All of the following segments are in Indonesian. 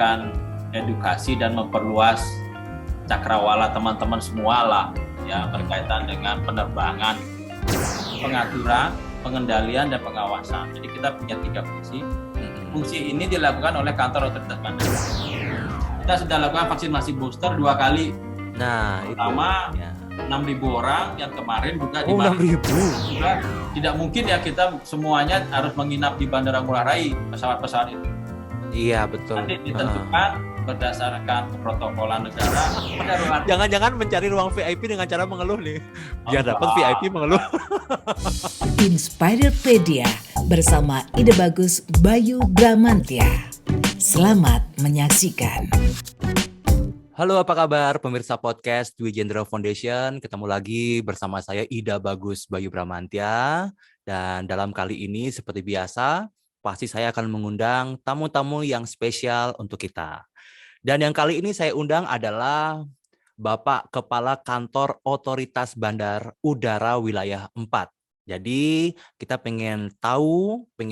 memberikan edukasi dan memperluas cakrawala teman-teman semua lah ya, berkaitan dengan penerbangan, pengaturan, pengendalian dan pengawasan. Jadi kita punya 3 fungsi. Fungsi ini dilakukan oleh kantor otoritas bandara. Kita sudah lakukan vaksinasi booster 2 kali. Nah, pertama itu ya. 6.000 orang, yang kemarin juga di 6.000. juga tidak mungkin ya kita semuanya harus menginap di Bandara Ngurah Rai pesawat-pesawat itu. Iya, betul. Nanti ditentukan berdasarkan keprotokolan negara. Jangan-jangan mencari ruang VIP dengan cara mengeluh nih. Biar dapat VIP mengeluh. Inspirepedia bersama Ide Bagus Bayu Bramantya. Selamat menyaksikan. Halo, apa kabar pemirsa podcast Dwi Jenderal Foundation? Ketemu lagi bersama saya Ida Bagus Bayu Bramantya. Dan dalam kali ini seperti biasa, pasti saya akan mengundang tamu-tamu yang spesial untuk kita. Dan yang kali ini saya undang adalah Bapak Kepala Kantor Otoritas Bandar Udara Wilayah 4. Jadi kita pengen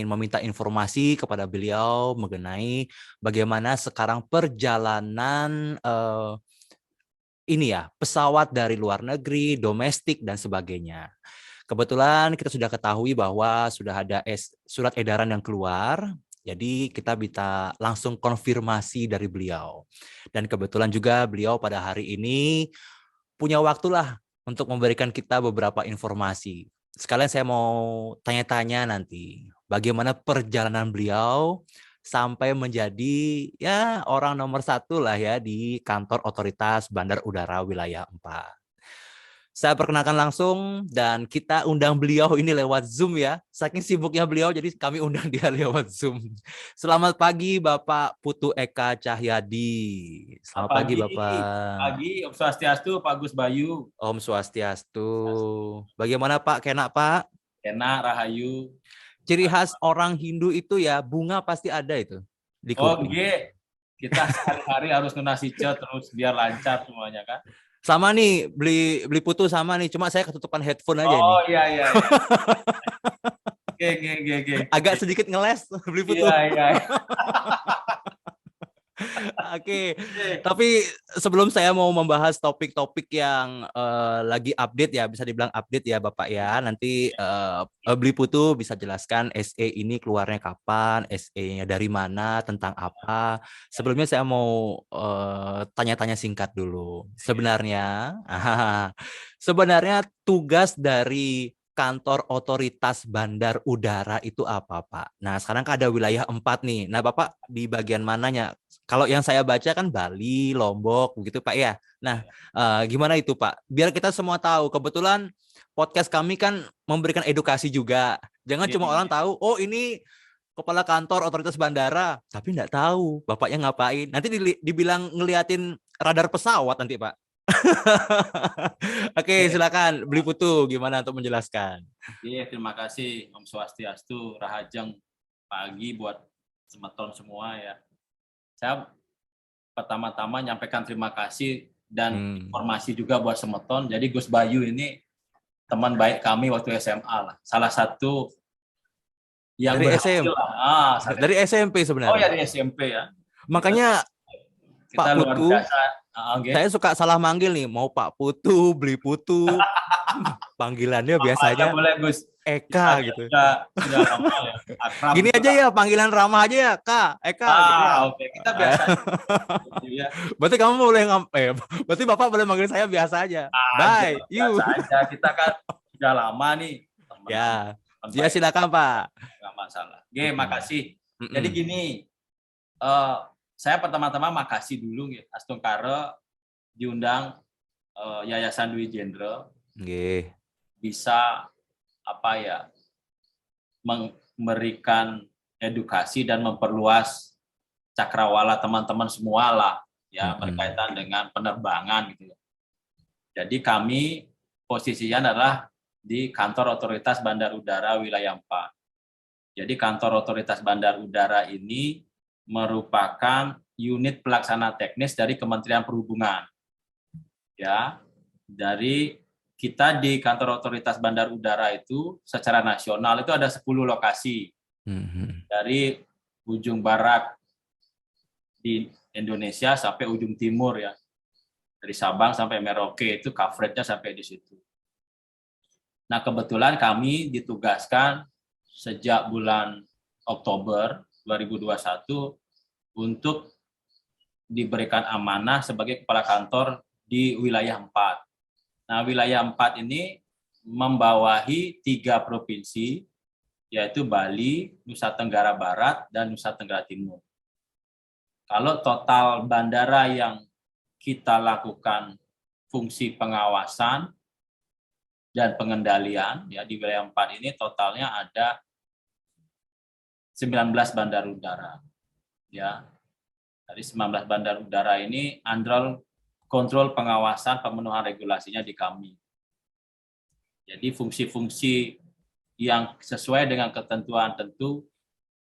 meminta informasi kepada beliau mengenai bagaimana sekarang perjalanan pesawat dari luar negeri, domestik dan sebagainya. Kebetulan kita sudah ketahui bahwa sudah ada surat edaran yang keluar. Jadi kita bisa langsung konfirmasi dari beliau. Dan kebetulan juga beliau pada hari ini punya waktulah untuk memberikan kita beberapa informasi. Sekalian saya mau tanya-tanya nanti bagaimana perjalanan beliau sampai menjadi orang nomor 1 lah ya di kantor otoritas Bandar Udara Wilayah 4. Saya perkenalkan langsung dan kita undang beliau ini lewat Zoom ya. Saking sibuknya beliau jadi kami undang dia lewat Zoom. Selamat pagi Bapak Putu Eka Cahyadi. Selamat pagi Bapak. Pagi, Om Swastiastu, Pak Gus Bayu. Om Swastiastu. Bagaimana Pak? Kenak Pak? Kenak, Rahayu. Ciri khas orang Hindu itu ya bunga pasti ada itu. Di Kita sehari-hari harus nasi terus biar lancar semuanya kan. Sama nih, beli putu sama nih, cuma saya ketutupan headphone aja ini. Oh iya. Oke. Agak sedikit ngeles beli putu. Iya. Oke. Tapi sebelum saya mau membahas topik-topik yang lagi update ya, bisa dibilang update ya Bapak ya. Nanti beli putu bisa jelaskan SE ini keluarnya kapan, SE-nya dari mana, tentang apa. Sebelumnya saya mau tanya-tanya singkat dulu. Sebenarnya tugas dari kantor otoritas bandar udara itu apa, Pak? Nah, sekarang kan ada wilayah 4 nih. Nah, Bapak di bagian mananya? Kalau yang saya baca kan Bali, Lombok, begitu Pak ya. Nah, gimana itu Pak? Biar kita semua tahu. Kebetulan podcast kami kan memberikan edukasi juga. Jangan cuma orang tahu, oh ini kepala kantor otoritas bandara, tapi nggak tahu Bapaknya ngapain. Nanti dibilang ngeliatin radar pesawat nanti Pak. Oke, silakan beli putu gimana untuk menjelaskan. Iya, terima kasih Om Swastiastu, Rahajeng, pagi buat semeton semua ya. Saya pertama-tama nyampaikan terima kasih dan informasi juga buat semeton. Jadi Gus Bayu ini teman baik kami waktu SMA lah. Salah satu yang dari berhasil lah. Dari SMP sebenarnya. Oh ya, dari SMP ya. Makanya kita Pak luar Putu, biasa. Saya suka salah manggil nih, mau Pak Putu, beli putu. Panggilannya biasanya boleh Gus. Eka gitu. Sudah lama ya. Akrab. Gini aja ya, panggilan ramah aja ya, Kak, Eka. Gitu ya. Oke, kita biasa. Ya. Berarti kamu boleh berarti Bapak boleh manggil saya biasa aja. Bye, you. Aja. Kita kan sudah lama nih. Ya, silakan Pak. Nggak masalah. Makasih. Jadi gini, saya pertama-tama makasih dulu ya, Astungkara diundang Yayasan Dwi Jenderal. Bisa memberikan edukasi dan memperluas cakrawala teman-teman semua lah ya, berkaitan dengan penerbangan gitu. Jadi kami posisinya adalah di kantor otoritas Bandar Udara Wilayah 4. Jadi kantor otoritas Bandar Udara ini merupakan unit pelaksana teknis dari Kementerian Perhubungan. Ya, dari kita di kantor otoritas Bandar Udara itu secara nasional itu ada 10 lokasi. Dari ujung barat di Indonesia sampai ujung timur ya. Dari Sabang sampai Merauke itu coverage-nya sampai di situ. Nah, kebetulan kami ditugaskan sejak bulan Oktober 2021 untuk diberikan amanah sebagai kepala kantor di wilayah 4. Nah, wilayah 4 ini membawahi 3 provinsi, yaitu Bali, Nusa Tenggara Barat, dan Nusa Tenggara Timur. Kalau total bandara yang kita lakukan fungsi pengawasan dan pengendalian ya di wilayah 4 ini totalnya ada 19 bandar udara. Ya. Dari 19 bandar udara ini andal kontrol pengawasan pemenuhan regulasinya di kami. Jadi fungsi-fungsi yang sesuai dengan ketentuan tentu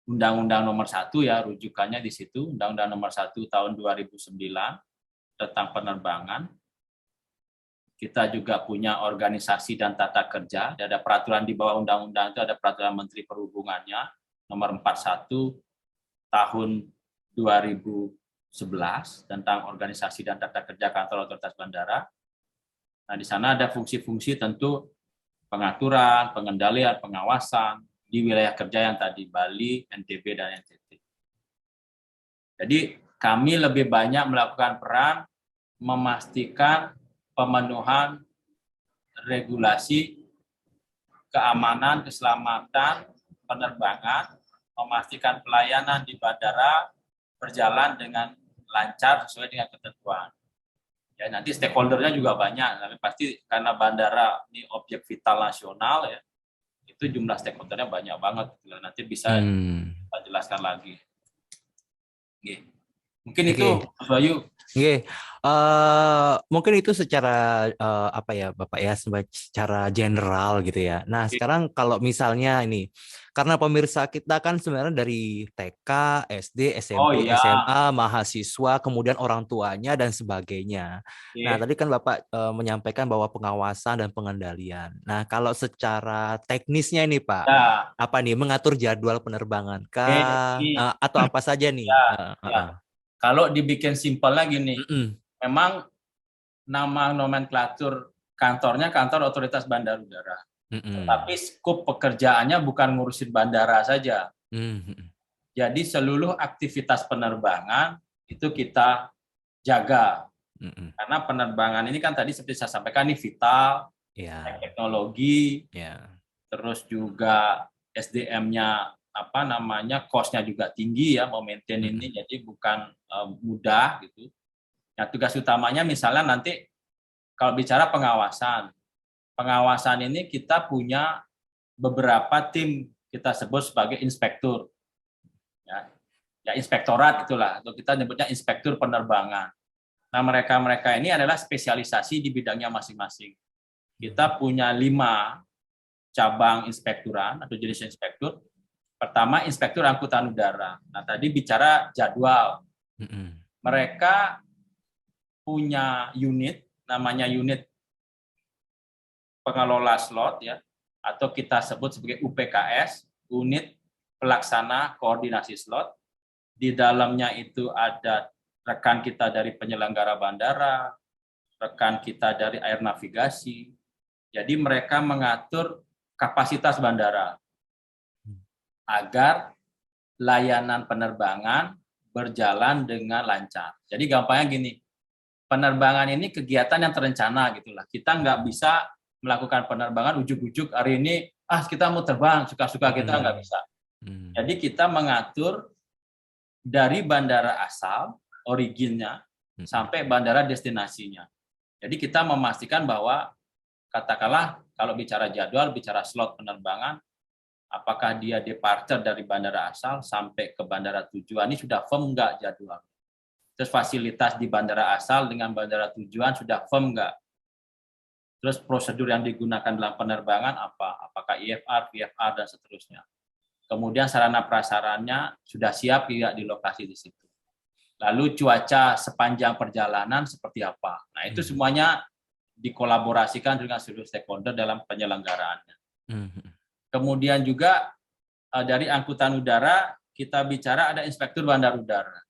Undang-Undang Nomor 1 ya, rujukannya di situ, Undang-Undang Nomor 1 tahun 2009 tentang penerbangan. Kita juga punya organisasi dan tata kerja, ada peraturan di bawah undang-undang itu, ada peraturan Menteri Perhubungannya nomor 41 tahun 2011 tentang organisasi dan tata kerja kantor otoritas bandara. Nah, di sana ada fungsi-fungsi tentu pengaturan, pengendalian, pengawasan di wilayah kerja yang tadi Bali, NTB, dan NTT. Jadi kami lebih banyak melakukan peran memastikan pemenuhan regulasi keamanan, keselamatan penerbangan, memastikan pelayanan di bandara berjalan dengan lancar sesuai dengan ketentuan. Ya, nanti stakeholder-nya juga banyak, tapi pasti karena bandara ini objek vital nasional ya, itu jumlah stakeholder-nya banyak banget. Nanti bisa jelaskan lagi. Oke. Mungkin itu, Mas Bayu. Oke, mungkin itu secara apa ya Bapak ya, secara general gitu ya. Nah, sekarang kalau misalnya ini, karena pemirsa kita kan sebenarnya dari TK, SD, SMP, SMA, mahasiswa, kemudian orang tuanya dan sebagainya. Nah, tadi kan Bapak menyampaikan bahwa pengawasan dan pengendalian. Nah, kalau secara teknisnya ini Pak, apa nih, mengatur jadwal penerbangan kah? Atau apa saja nih? Kalau dibikin simpel lagi nih, memang nama nomenklatur kantornya kantor otoritas bandar udara. Tapi skop pekerjaannya bukan ngurusin bandara saja. Jadi seluruh aktivitas penerbangan itu kita jaga. Karena penerbangan ini kan tadi seperti saya sampaikan ini vital, teknologi, terus juga SDM-nya cost-nya juga tinggi ya, memaintain ini, jadi bukan mudah gitu. Nah, tugas utamanya misalnya nanti kalau bicara pengawasan ini kita punya beberapa tim kita sebut sebagai inspektur, ya inspektorat itulah, atau kita nyebutnya inspektur penerbangan. Nah, mereka ini adalah spesialisasi di bidangnya masing-masing. Kita punya 5 cabang inspekturan atau jenis inspektur. Pertama, inspektur angkutan udara. Nah, tadi bicara jadwal. Mereka punya unit, namanya unit pengelola slot ya, atau kita sebut sebagai UPKS, unit pelaksana koordinasi slot. Di dalamnya itu ada rekan kita dari penyelenggara bandara, rekan kita dari air navigasi. Jadi mereka mengatur kapasitas bandara agar layanan penerbangan berjalan dengan lancar. Jadi gampangnya gini, penerbangan ini kegiatan yang terencana gitulah. Kita nggak bisa melakukan penerbangan ujuk-ujuk hari ini, kita mau terbang, suka-suka kita nggak bisa. Jadi kita mengatur dari bandara asal, originnya, sampai bandara destinasinya. Jadi kita memastikan bahwa, katakanlah kalau bicara jadwal, bicara slot penerbangan, apakah dia departure dari bandara asal sampai ke bandara tujuan ini sudah firm nggak jadwal? Terus fasilitas di bandara asal dengan bandara tujuan sudah firm nggak? Terus prosedur yang digunakan dalam penerbangan apa? Apakah IFR, VFR, dan seterusnya. Kemudian sarana prasarannya sudah siap tidak di lokasi di situ. Lalu cuaca sepanjang perjalanan seperti apa? Nah, itu semuanya dikolaborasikan dengan seluruh stakeholder dalam penyelenggaraannya. Kemudian juga dari angkutan udara kita bicara ada inspektur bandar udara.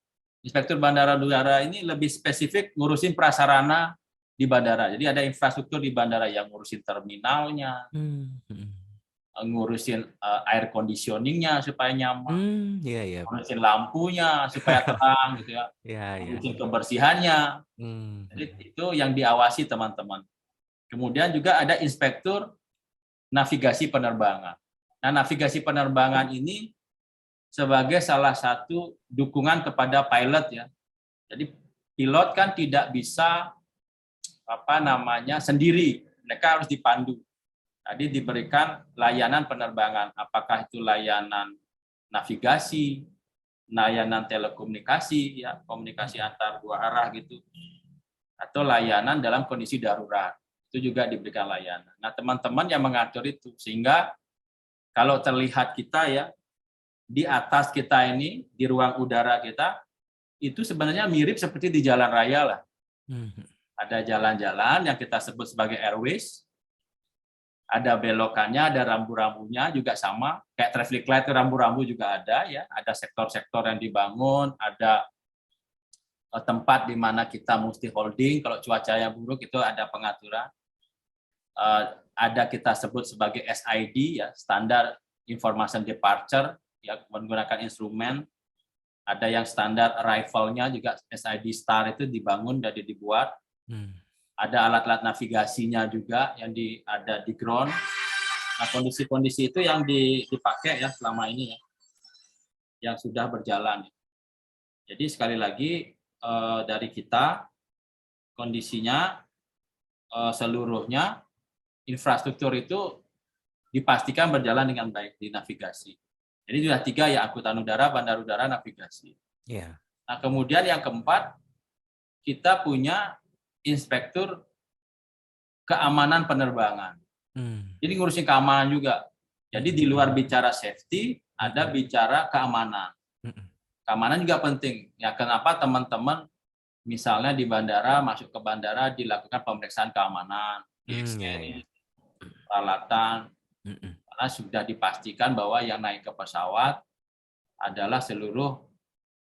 Inspektur bandara udara ini lebih spesifik ngurusin prasarana di bandara. Jadi ada infrastruktur di bandara yang ngurusin terminalnya, ngurusin air conditioningnya supaya nyaman, Iya, ngurusin lampunya supaya terang gitu ya, iya. ngurusin kebersihannya. Jadi itu yang diawasi teman-teman. Kemudian juga ada inspektur navigasi penerbangan. Nah, navigasi penerbangan ini sebagai salah satu dukungan kepada pilot ya. Jadi pilot kan tidak bisa sendiri, mereka harus dipandu. Tadi diberikan layanan penerbangan, apakah itu layanan navigasi, layanan telekomunikasi ya, komunikasi antar dua arah gitu, atau layanan dalam kondisi darurat. Itu juga diberikan layanan. Nah, teman-teman yang mengatur itu, sehingga kalau terlihat kita ya, di atas kita ini, di ruang udara kita, itu sebenarnya mirip seperti di jalan raya lah. Ada jalan-jalan yang kita sebut sebagai airways, ada belokannya, ada rambu-rambunya juga sama, kayak traffic light rambu-rambu juga ada ya, ada sektor-sektor yang dibangun, ada tempat di mana kita mesti holding, kalau cuacanya buruk itu ada pengaturan. Ada kita sebut sebagai SID ya, Standard Information Departure, ya, menggunakan instrumen. Ada yang standar arrival-nya juga SID Star itu dibangun dan dibuat. Ada alat-alat navigasinya juga yang ada di ground. Nah, kondisi-kondisi itu yang dipakai ya selama ini ya, yang sudah berjalan. Jadi sekali lagi dari kita kondisinya seluruhnya infrastruktur itu dipastikan berjalan dengan baik di navigasi. Jadi sudah 3 ya, angkutan udara, bandar udara, navigasi. Yeah. Nah, kemudian yang keempat, kita punya inspektur keamanan penerbangan. Jadi ngurusin keamanan juga. Jadi di luar bicara safety, ada bicara keamanan. Keamanan juga penting. Ya, kenapa teman-teman misalnya di bandara, masuk ke bandara dilakukan pemeriksaan keamanan, peralatan, karena sudah dipastikan bahwa yang naik ke pesawat adalah seluruh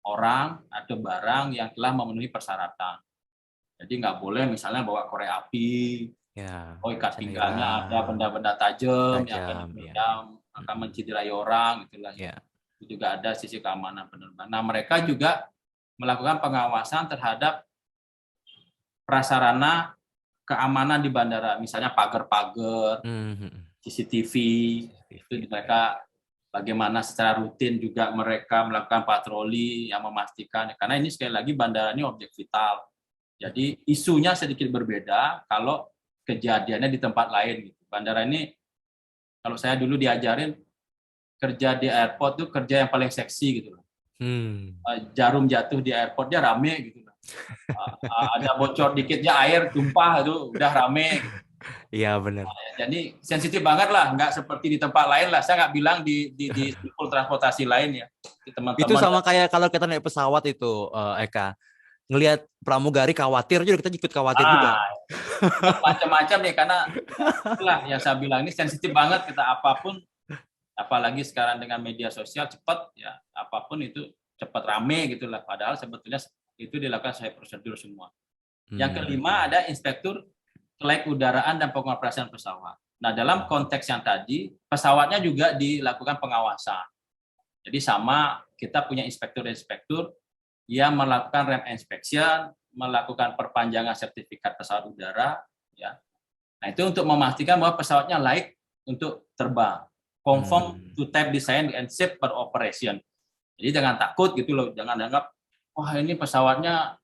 orang atau barang yang telah memenuhi persyaratan. Jadi nggak boleh misalnya bawa korek api, ikat pinggangnya ada benda-benda tajam yang akan menciderai orang, gitulah. Itu juga ada sisi keamanan penerbangan. Nah, mereka juga melakukan pengawasan terhadap prasarana keamanan di bandara, misalnya pagar-pagar, CCTV, itu mereka bagaimana secara rutin juga mereka melakukan patroli yang memastikan, karena ini sekali lagi bandara ini objek vital. Jadi isunya sedikit berbeda kalau kejadiannya di tempat lain. Gitu. Bandara ini, kalau saya dulu diajarin, kerja di airport itu kerja yang paling seksi gitu. Jarum jatuh di airport dia rame gitu. Ada bocor dikitnya air tumpah itu udah rame. Iya benar. Jadi sensitif banget lah, nggak seperti di tempat lain lah. Saya nggak bilang di transportasi lain ya. Teman-teman. Itu sama kayak kalau kita naik pesawat itu, Eka. Ngelihat pramugari khawatir juga, kita ikut khawatir juga. Macam-macam ya, karena itulah yang saya bilang ini sensitif banget kita apapun, apalagi sekarang dengan media sosial cepat ya, apapun itu cepat rame gitulah. Padahal sebetulnya itu dilakukan sesuai prosedur semua. Yang kelima ada inspektur kelaikan-udaraan dan pengoperasian pesawat. Nah, dalam konteks yang tadi, pesawatnya juga dilakukan pengawasan. Jadi sama, kita punya inspektur-inspektur yang melakukan rem inspection, melakukan perpanjangan sertifikat pesawat udara, ya. Nah, itu untuk memastikan bahwa pesawatnya layak untuk terbang, conform to type design and safe for operation. Jadi jangan takut gitu loh, jangan anggap, wah ini pesawatnya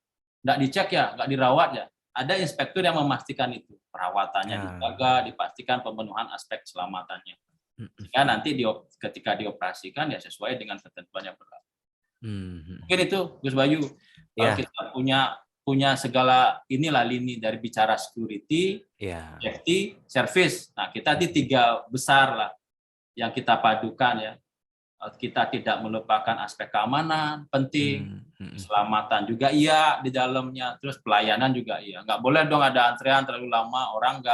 nggak dicek ya, nggak dirawat ya. Ada inspektur yang memastikan itu, perawatannya dijaga, dipastikan pemenuhan aspek keselamatannya. Sehingga nanti ketika dioperasikan ya sesuai dengan ketentuan yang berlaku. Mungkin itu Gus Bayu. Kalau kita punya segala inilah lini dari bicara security, safety, service. Nah, kita di 3 besar lah yang kita padukan ya. Kita tidak melupakan aspek keamanan penting, keselamatan juga iya di dalamnya, terus pelayanan juga iya. Nggak boleh dong ada antrean terlalu lama, orang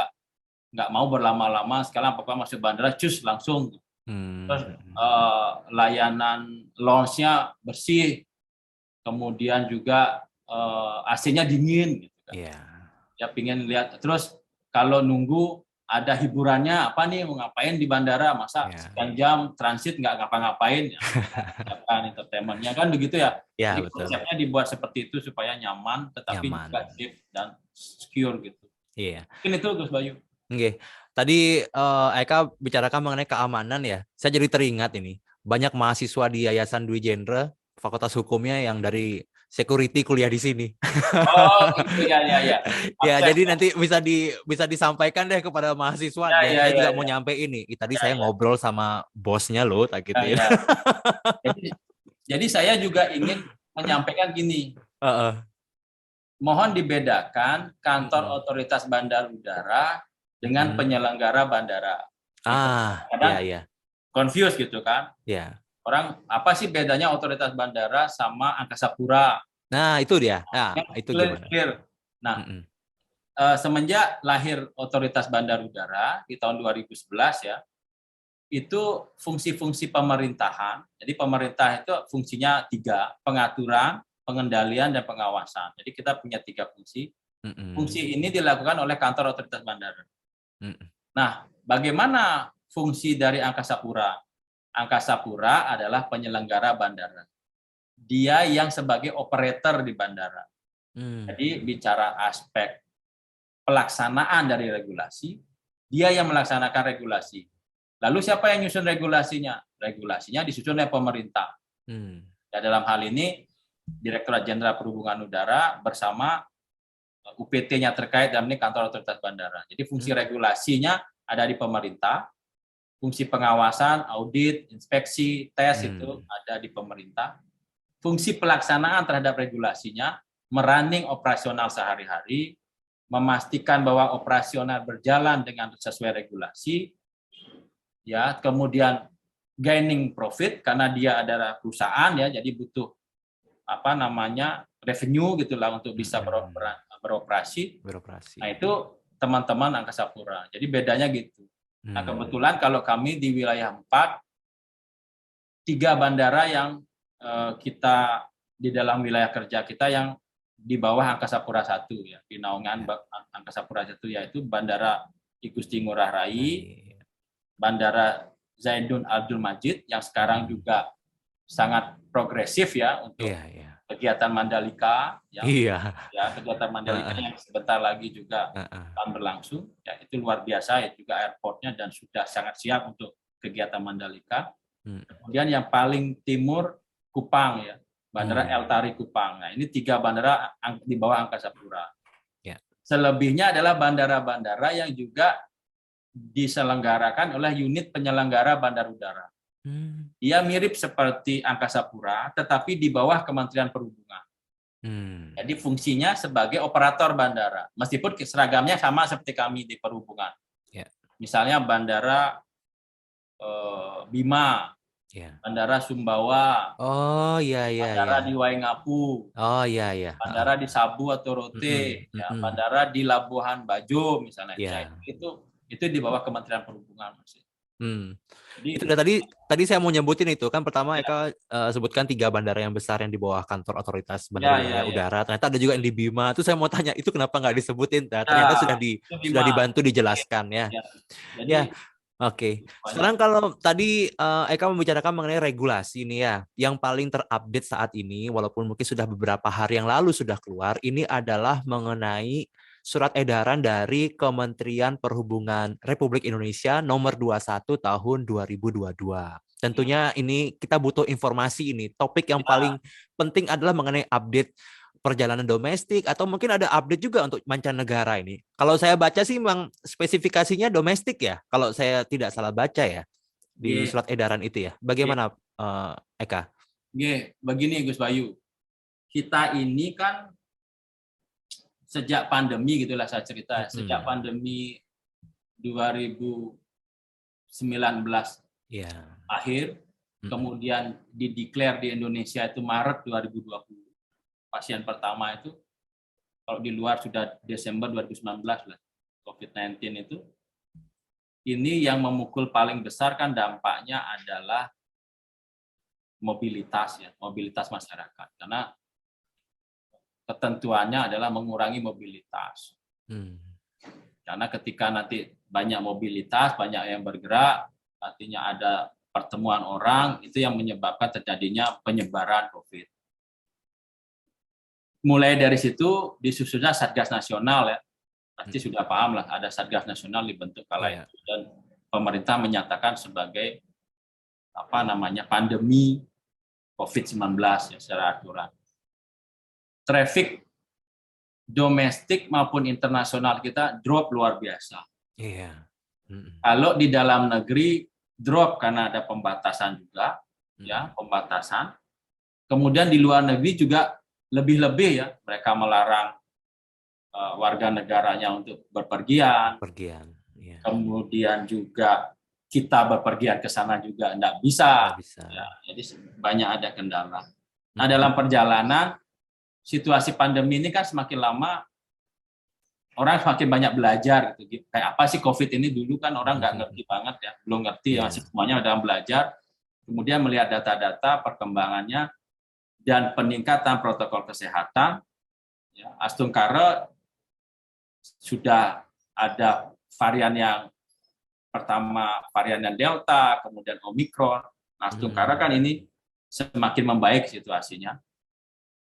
nggak mau berlama-lama. Sekarang pokoknya masuk bandara cus langsung. Terus layanan launch-nya bersih, kemudian juga AC-nya dingin gitu kan. Iya. Ya pingin lihat, terus kalau nunggu ada hiburannya apa nih, mau ngapain di bandara, masa Iya. sekian jam transit nggak ngapa-ngapain ya, siapkan entertainment-nya kan begitu ya. Ya, Jadi betul. konsepnya dibuat seperti itu supaya nyaman tetapi Nyaman. juga safe dan secure gitu. Iya. Mungkin itu Gus Bayu. Oke. Tadi Eka bicarakan mengenai keamanan ya. Saya jadi teringat ini. Banyak mahasiswa di Yayasan Dwi Jendra, Fakultas Hukumnya yang dari security kuliah di sini. Oh gitu ya. Ya, Akses. jadi nanti bisa disampaikan deh kepada mahasiswa. Dan saya juga mau nyampe ini. Tadi saya ngobrol sama bosnya loh, tak gitu ya. Jadi saya juga ingin menyampaikan gini. Mohon dibedakan kantor otoritas bandar udara dengan penyelenggara bandara. Kadang iya. confuse gitu kan. Iya. Orang apa sih bedanya otoritas bandara sama angkasa pura? Nah, itu dia. Nah, itu gimana? Clear. Nah, semenjak lahir otoritas bandar udara di tahun 2011 ya, itu fungsi-fungsi pemerintahan. Jadi pemerintah itu fungsinya 3, pengaturan, pengendalian, dan pengawasan. Jadi kita punya 3 fungsi. Fungsi ini dilakukan oleh kantor otoritas bandara. Nah, bagaimana fungsi dari Angkasa Pura? Angkasa Pura adalah penyelenggara bandara. Dia yang sebagai operator di bandara. Jadi bicara aspek pelaksanaan dari regulasi, dia yang melaksanakan regulasi. Lalu siapa yang nyusun regulasinya? Regulasinya disusun oleh pemerintah. Ya, dalam hal ini Direktorat Jenderal Perhubungan Udara bersama UPT-nya terkait dalam ini kantor otoritas bandara. Jadi fungsi regulasinya ada di pemerintah, fungsi pengawasan, audit, inspeksi, tes itu ada di pemerintah. Fungsi pelaksanaan terhadap regulasinya, merunning operasional sehari-hari, memastikan bahwa operasional berjalan dengan sesuai regulasi, ya, kemudian gaining profit karena dia adalah perusahaan ya, jadi butuh revenue gitulah untuk bisa beroperasi. Nah, itu teman-teman Angkasa Pura. Jadi bedanya gitu. Nah, kebetulan kalau kami di wilayah 4, 3 bandara yang kita di dalam wilayah kerja kita yang di bawah Angkasa Pura 1 ya, di naungan Angkasa Pura 1, yaitu Bandara I Gusti Ngurah Rai, Bandara Zainuddin Abdul Majid yang sekarang juga sangat progresif ya untuk kegiatan Mandalika ya. Kegiatan Mandalika yang sebentar lagi juga akan berlangsung ya, itu luar biasa ya, juga airportnya dan sudah sangat siap untuk kegiatan Mandalika. Kemudian yang paling timur Kupang ya, Bandara El Tari Kupang. Nah, ini 3 bandara di bawah Angkasa Pura. Selebihnya adalah bandara-bandara yang juga diselenggarakan oleh unit penyelenggara bandar udara. Dia mirip seperti Angkasa Pura, tetapi di bawah Kementerian Perhubungan. Jadi fungsinya sebagai operator bandara, meskipun seragamnya sama seperti kami di perhubungan. Misalnya Bandara Bima, Bandara Sumbawa, Bandara di Waingapu, Bandara di Sabu atau Rote, Bandara di Labuhan Bajo misalnya. Itu di bawah Kementerian Perhubungan masih. Itu tadi saya mau nyebutin itu kan, pertama Eka sebutkan 3 bandara yang besar yang di bawah kantor otoritas bandara udara. Ternyata ada juga yang di Bima. Itu saya mau tanya, itu kenapa nggak disebutin? Ternyata sudah dibantu dijelaskan ya. Oke. Sekarang kalau tadi Eka membicarakan mengenai regulasi ini ya, yang paling terupdate saat ini, walaupun mungkin sudah beberapa hari yang lalu sudah keluar, ini adalah mengenai surat edaran dari Kementerian Perhubungan Republik Indonesia nomor 21 tahun 2022. Tentunya ini kita butuh informasi ini. Topik yang paling penting adalah mengenai update perjalanan domestik, atau mungkin ada update juga untuk mancanegara ini. Kalau saya baca sih memang spesifikasinya domestik ya, kalau saya tidak salah baca ya di surat edaran itu ya. Bagaimana Eka? Begini Gus Bayu, kita ini kan sejak pandemi gitulah saya cerita, sejak pandemi 2019 akhir, kemudian dideklar di Indonesia itu Maret 2020. Pasien pertama itu kalau di luar sudah Desember 2019 lah, COVID-19 itu. Ini yang memukul paling besar kan dampaknya adalah mobilitas ya, mobilitas masyarakat. Karena ketentuannya adalah mengurangi mobilitas. Hmm. Karena ketika nanti banyak mobilitas, banyak yang bergerak, artinya ada pertemuan orang, itu yang menyebabkan terjadinya penyebaran COVID. Mulai dari situ disusunnya Satgas Nasional ya. Pasti sudah paham lah, ada Satgas Nasional dibentuk kala itu, dan pemerintah menyatakan sebagai pandemi COVID-19 ya, secara aturan. Traffic domestik maupun internasional kita drop luar biasa. Iya. Kalau di dalam negeri drop karena ada pembatasan juga, ya, pembatasan. Kemudian di luar negeri juga lebih-lebih ya, mereka melarang warga negaranya untuk berpergian. Ya. Kemudian juga kita berpergian ke sana juga tidak bisa. Ya, jadi banyak ada kendala. Nah, dalam perjalanan situasi pandemi ini kan semakin lama orang semakin banyak belajar gitu. Kayak apa sih COVID ini, dulu kan orang nggak ngerti banget ya, belum ngerti ya, semuanya dalam belajar. Kemudian melihat data-data perkembangannya dan peningkatan protokol kesehatan, ya, astungkara sudah ada varian yang pertama, varian yang Delta, kemudian Omikron. Astungkara kan ini semakin membaik situasinya.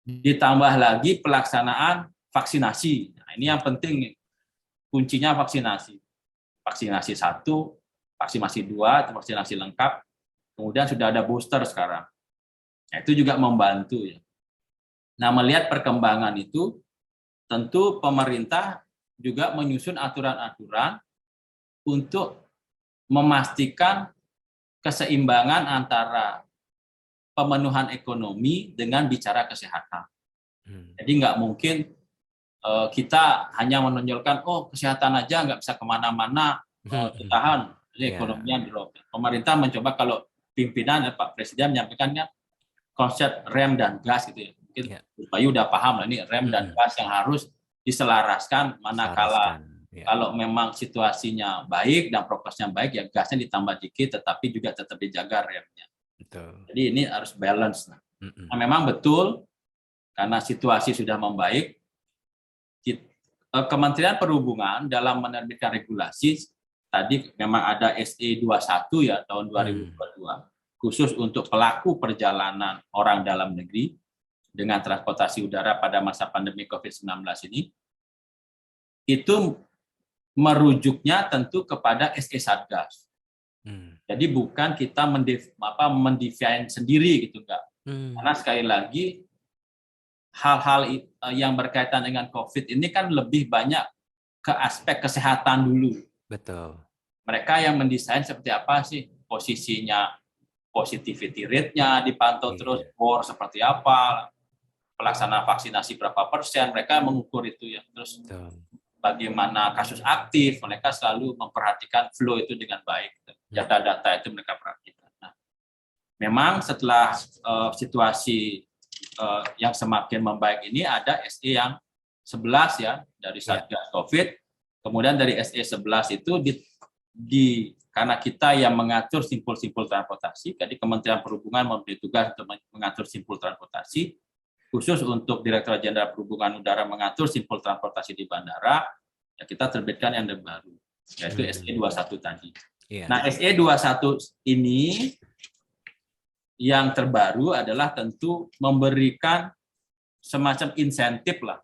Ditambah lagi pelaksanaan vaksinasi. Nah, ini yang penting nih. Kuncinya vaksinasi. Vaksinasi 1, vaksinasi 2, vaksinasi lengkap. Kemudian sudah ada booster sekarang. Nah, itu juga membantu ya. Nah, melihat perkembangan itu, tentu pemerintah juga menyusun aturan-aturan untuk memastikan keseimbangan antara pemenuhan ekonomi dengan bicara kesehatan. Jadi nggak mungkin kita hanya menonjolkan, kesehatan aja nggak bisa kemana-mana, ditahan, ekonominya drop. Pemerintah mencoba, kalau pimpinan Pak Presiden menyampaikannya konsep rem dan gas gitu ya. Mungkin Bayu udah paham lah, ini rem dan gas yang harus diselaraskan, manakala kalau memang situasinya baik dan prokesnya baik, ya gasnya ditambah dikit, tetapi juga tetap dijaga remnya. Betul. Jadi ini harus balance. Nah, memang betul, karena situasi sudah membaik, Kementerian Perhubungan dalam menerbitkan regulasi, tadi memang ada SE 21 ya tahun 2022, khusus untuk pelaku perjalanan orang dalam negeri dengan transportasi udara pada masa pandemi COVID-19 ini, itu merujuknya tentu kepada SE Satgas. Jadi bukan kita mendefine sendiri gitu, enggak. Karena sekali lagi hal-hal yang berkaitan dengan COVID ini kan lebih banyak ke aspek kesehatan dulu. Betul. Mereka yang mendesain seperti apa sih posisinya, positivity rate-nya dipantau terus, bor seperti apa, pelaksanaan vaksinasi berapa persen, mereka mengukur itu ya. Terus bagaimana kasus aktif, mereka selalu memperhatikan flow itu dengan baik. Data-data itu mereka perhatikan. Nah, memang setelah situasi yang semakin membaik ini, ada SE yang 11 ya dari Satgas COVID. Kemudian dari SE 11 itu karena kita yang mengatur simpul-simpul transportasi, jadi Kementerian Perhubungan memberi tugas untuk mengatur simpul transportasi, khusus untuk Direktorat Jenderal Perhubungan Udara mengatur simpul transportasi di bandara, ya kita terbitkan yang terbaru, yaitu SE 21 tadi. Nah, SE 21 ini yang terbaru adalah tentu memberikan semacam insentif lah,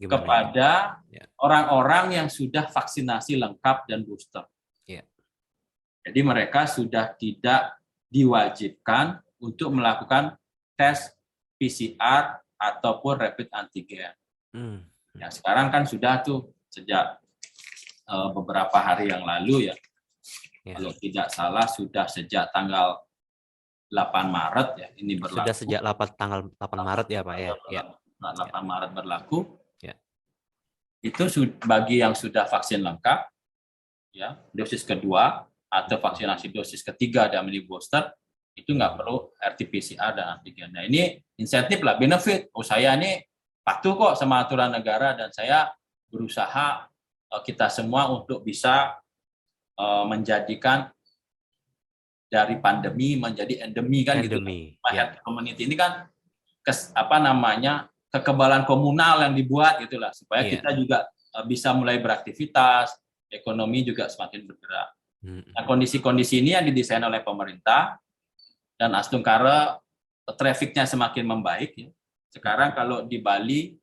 kepada orang-orang yang sudah vaksinasi lengkap dan booster. Jadi mereka sudah tidak diwajibkan untuk melakukan tes PCR ataupun rapid antigen. Ya, sekarang kan sudah tuh sejak beberapa hari yang lalu ya. Kalau tidak salah sudah sejak tanggal 8 Maret ya ini berlaku. Sudah sejak tanggal 8 Maret ya Pak ya. 8 Maret berlaku. Ya. Itu bagi yang sudah vaksin lengkap ya, dosis kedua atau vaksinasi dosis ketiga dan mini booster, itu nggak perlu RT-PCR dan antigen. Nah, ini insentif lah, benefit. Saya ini patuh kok sama aturan negara dan saya berusaha kita semua untuk bisa menjadikan dari pandemi menjadi endemi kan, endemi, gitu. Health community ini kan kekebalan komunal yang dibuat gitulah, supaya kita juga bisa mulai beraktivitas, ekonomi juga semakin bergerak. Nah, kondisi-kondisi ini yang didesain oleh pemerintah, dan Astungkara trafficnya semakin membaik. Ya. Sekarang kalau di Bali,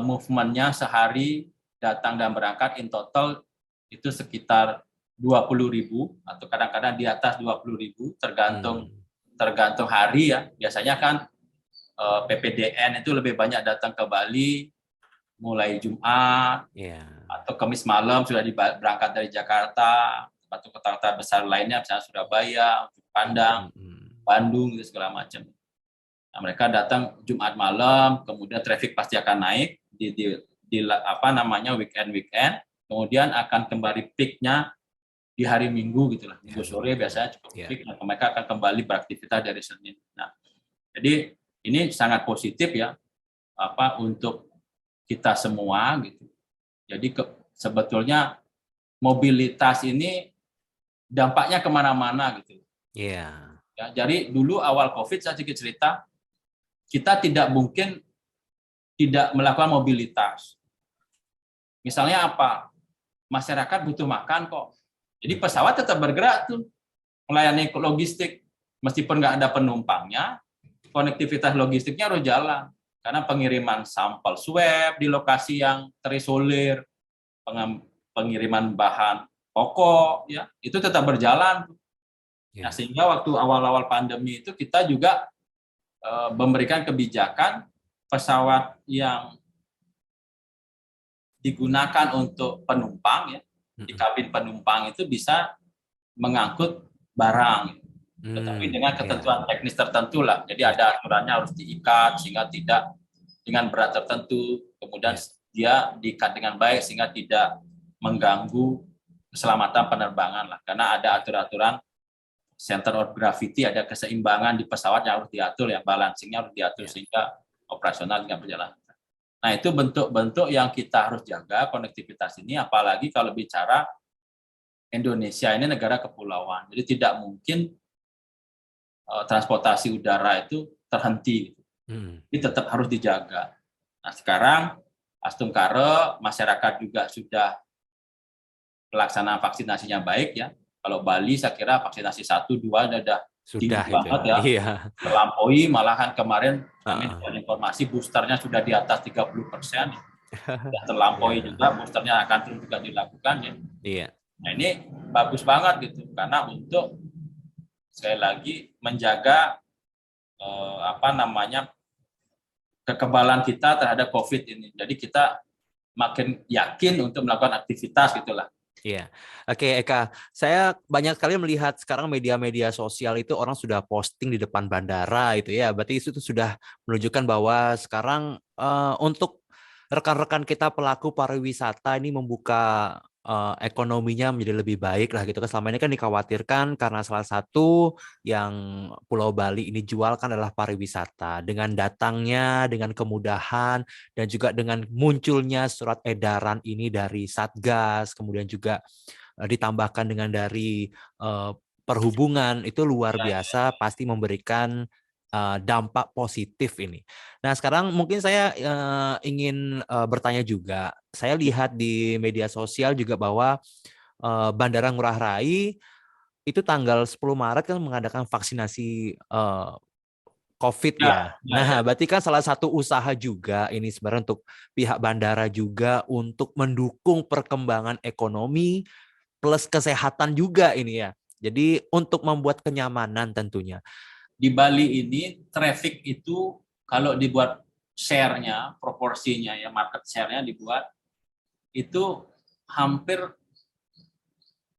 movementnya sehari datang dan berangkat in total itu sekitar 20.000 atau kadang-kadang di atas 20.000, tergantung hari ya. Biasanya kan PPDN itu lebih banyak datang ke Bali mulai Jumat atau Kamis malam sudah berangkat dari Jakarta atau kota-kota besar lainnya, misalnya Surabaya, Padang, Bandung, gitu segala macam. Nah, mereka datang Jumat malam, kemudian traffic pasti akan naik di weekend, kemudian akan kembali peaknya di hari Minggu gitulah, Minggu sore biasanya cukup peak, dan mereka akan kembali beraktivitas dari Senin. Nah, jadi ini sangat positif ya, untuk kita semua gitu. Jadi sebetulnya mobilitas ini dampaknya kemana-mana gitu. Ya, jadi dulu awal COVID saya sedikit cerita, kita tidak mungkin tidak melakukan mobilitas. Misalnya apa? Masyarakat butuh makan kok. Jadi pesawat tetap bergerak tuh, melayani logistik. Meskipun nggak ada penumpangnya, konektivitas logistiknya harus jalan. Karena pengiriman sampel swab di lokasi yang terisolir, pengiriman bahan pokok, ya itu tetap berjalan. Nah, sehingga waktu awal-awal pandemi itu kita juga memberikan kebijakan pesawat yang digunakan untuk penumpang, ya di kabin penumpang itu bisa mengangkut barang. Tetapi dengan ketentuan teknis tertentu lah. Jadi ada aturannya harus diikat sehingga tidak dengan berat tertentu, kemudian dia diikat dengan baik sehingga tidak mengganggu keselamatan penerbangan lah. Karena ada aturan-aturan center of gravity, ada keseimbangan di pesawat yang harus diatur, ya balancingnya harus diatur sehingga operasional dengan berjalan. Nah, itu bentuk-bentuk yang kita harus jaga konektivitas ini, apalagi kalau bicara Indonesia ini negara kepulauan. Jadi tidak mungkin transportasi udara itu terhenti. Ini tetap harus dijaga. Nah, sekarang Astungkara, masyarakat juga sudah pelaksanaan vaksinasinya baik ya. Kalau Bali saya kira vaksinasi 1, 2 sudah banget ya. Terlampaui, malahan kemarin kami dapat informasi boosternya sudah di atas 30%. Sudah terlampaui juga, boosternya akan terus juga dilakukan ya. Nah, ini bagus banget gitu, karena untuk sekali lagi menjaga kekebalan kita terhadap COVID ini. Jadi kita makin yakin untuk melakukan aktivitas gitulah. Iya, oke Eka. Saya banyak sekali melihat sekarang media-media sosial itu orang sudah posting di depan bandara itu ya. Berarti itu sudah menunjukkan bahwa sekarang untuk rekan-rekan kita pelaku pariwisata ini membuka ekonominya menjadi lebih baik lah gitu kan. Selama ini kan dikhawatirkan karena salah satu yang Pulau Bali ini jual kan adalah pariwisata. Dengan datangnya, dengan kemudahan, dan juga dengan munculnya surat edaran ini dari Satgas, kemudian juga ditambahkan dengan dari perhubungan, itu luar biasa, pasti memberikan dampak positif ini. Nah, sekarang mungkin saya ingin bertanya juga. Saya lihat di media sosial juga bahwa Bandara Ngurah Rai itu tanggal 10 Maret kan mengadakan vaksinasi COVID ya. Nah, berarti kan salah satu usaha juga ini sebenarnya untuk pihak bandara juga untuk mendukung perkembangan ekonomi plus kesehatan juga ini ya. Jadi untuk membuat kenyamanan tentunya. Di Bali ini traffic itu kalau dibuat share-nya, proporsinya ya, market share-nya dibuat itu hampir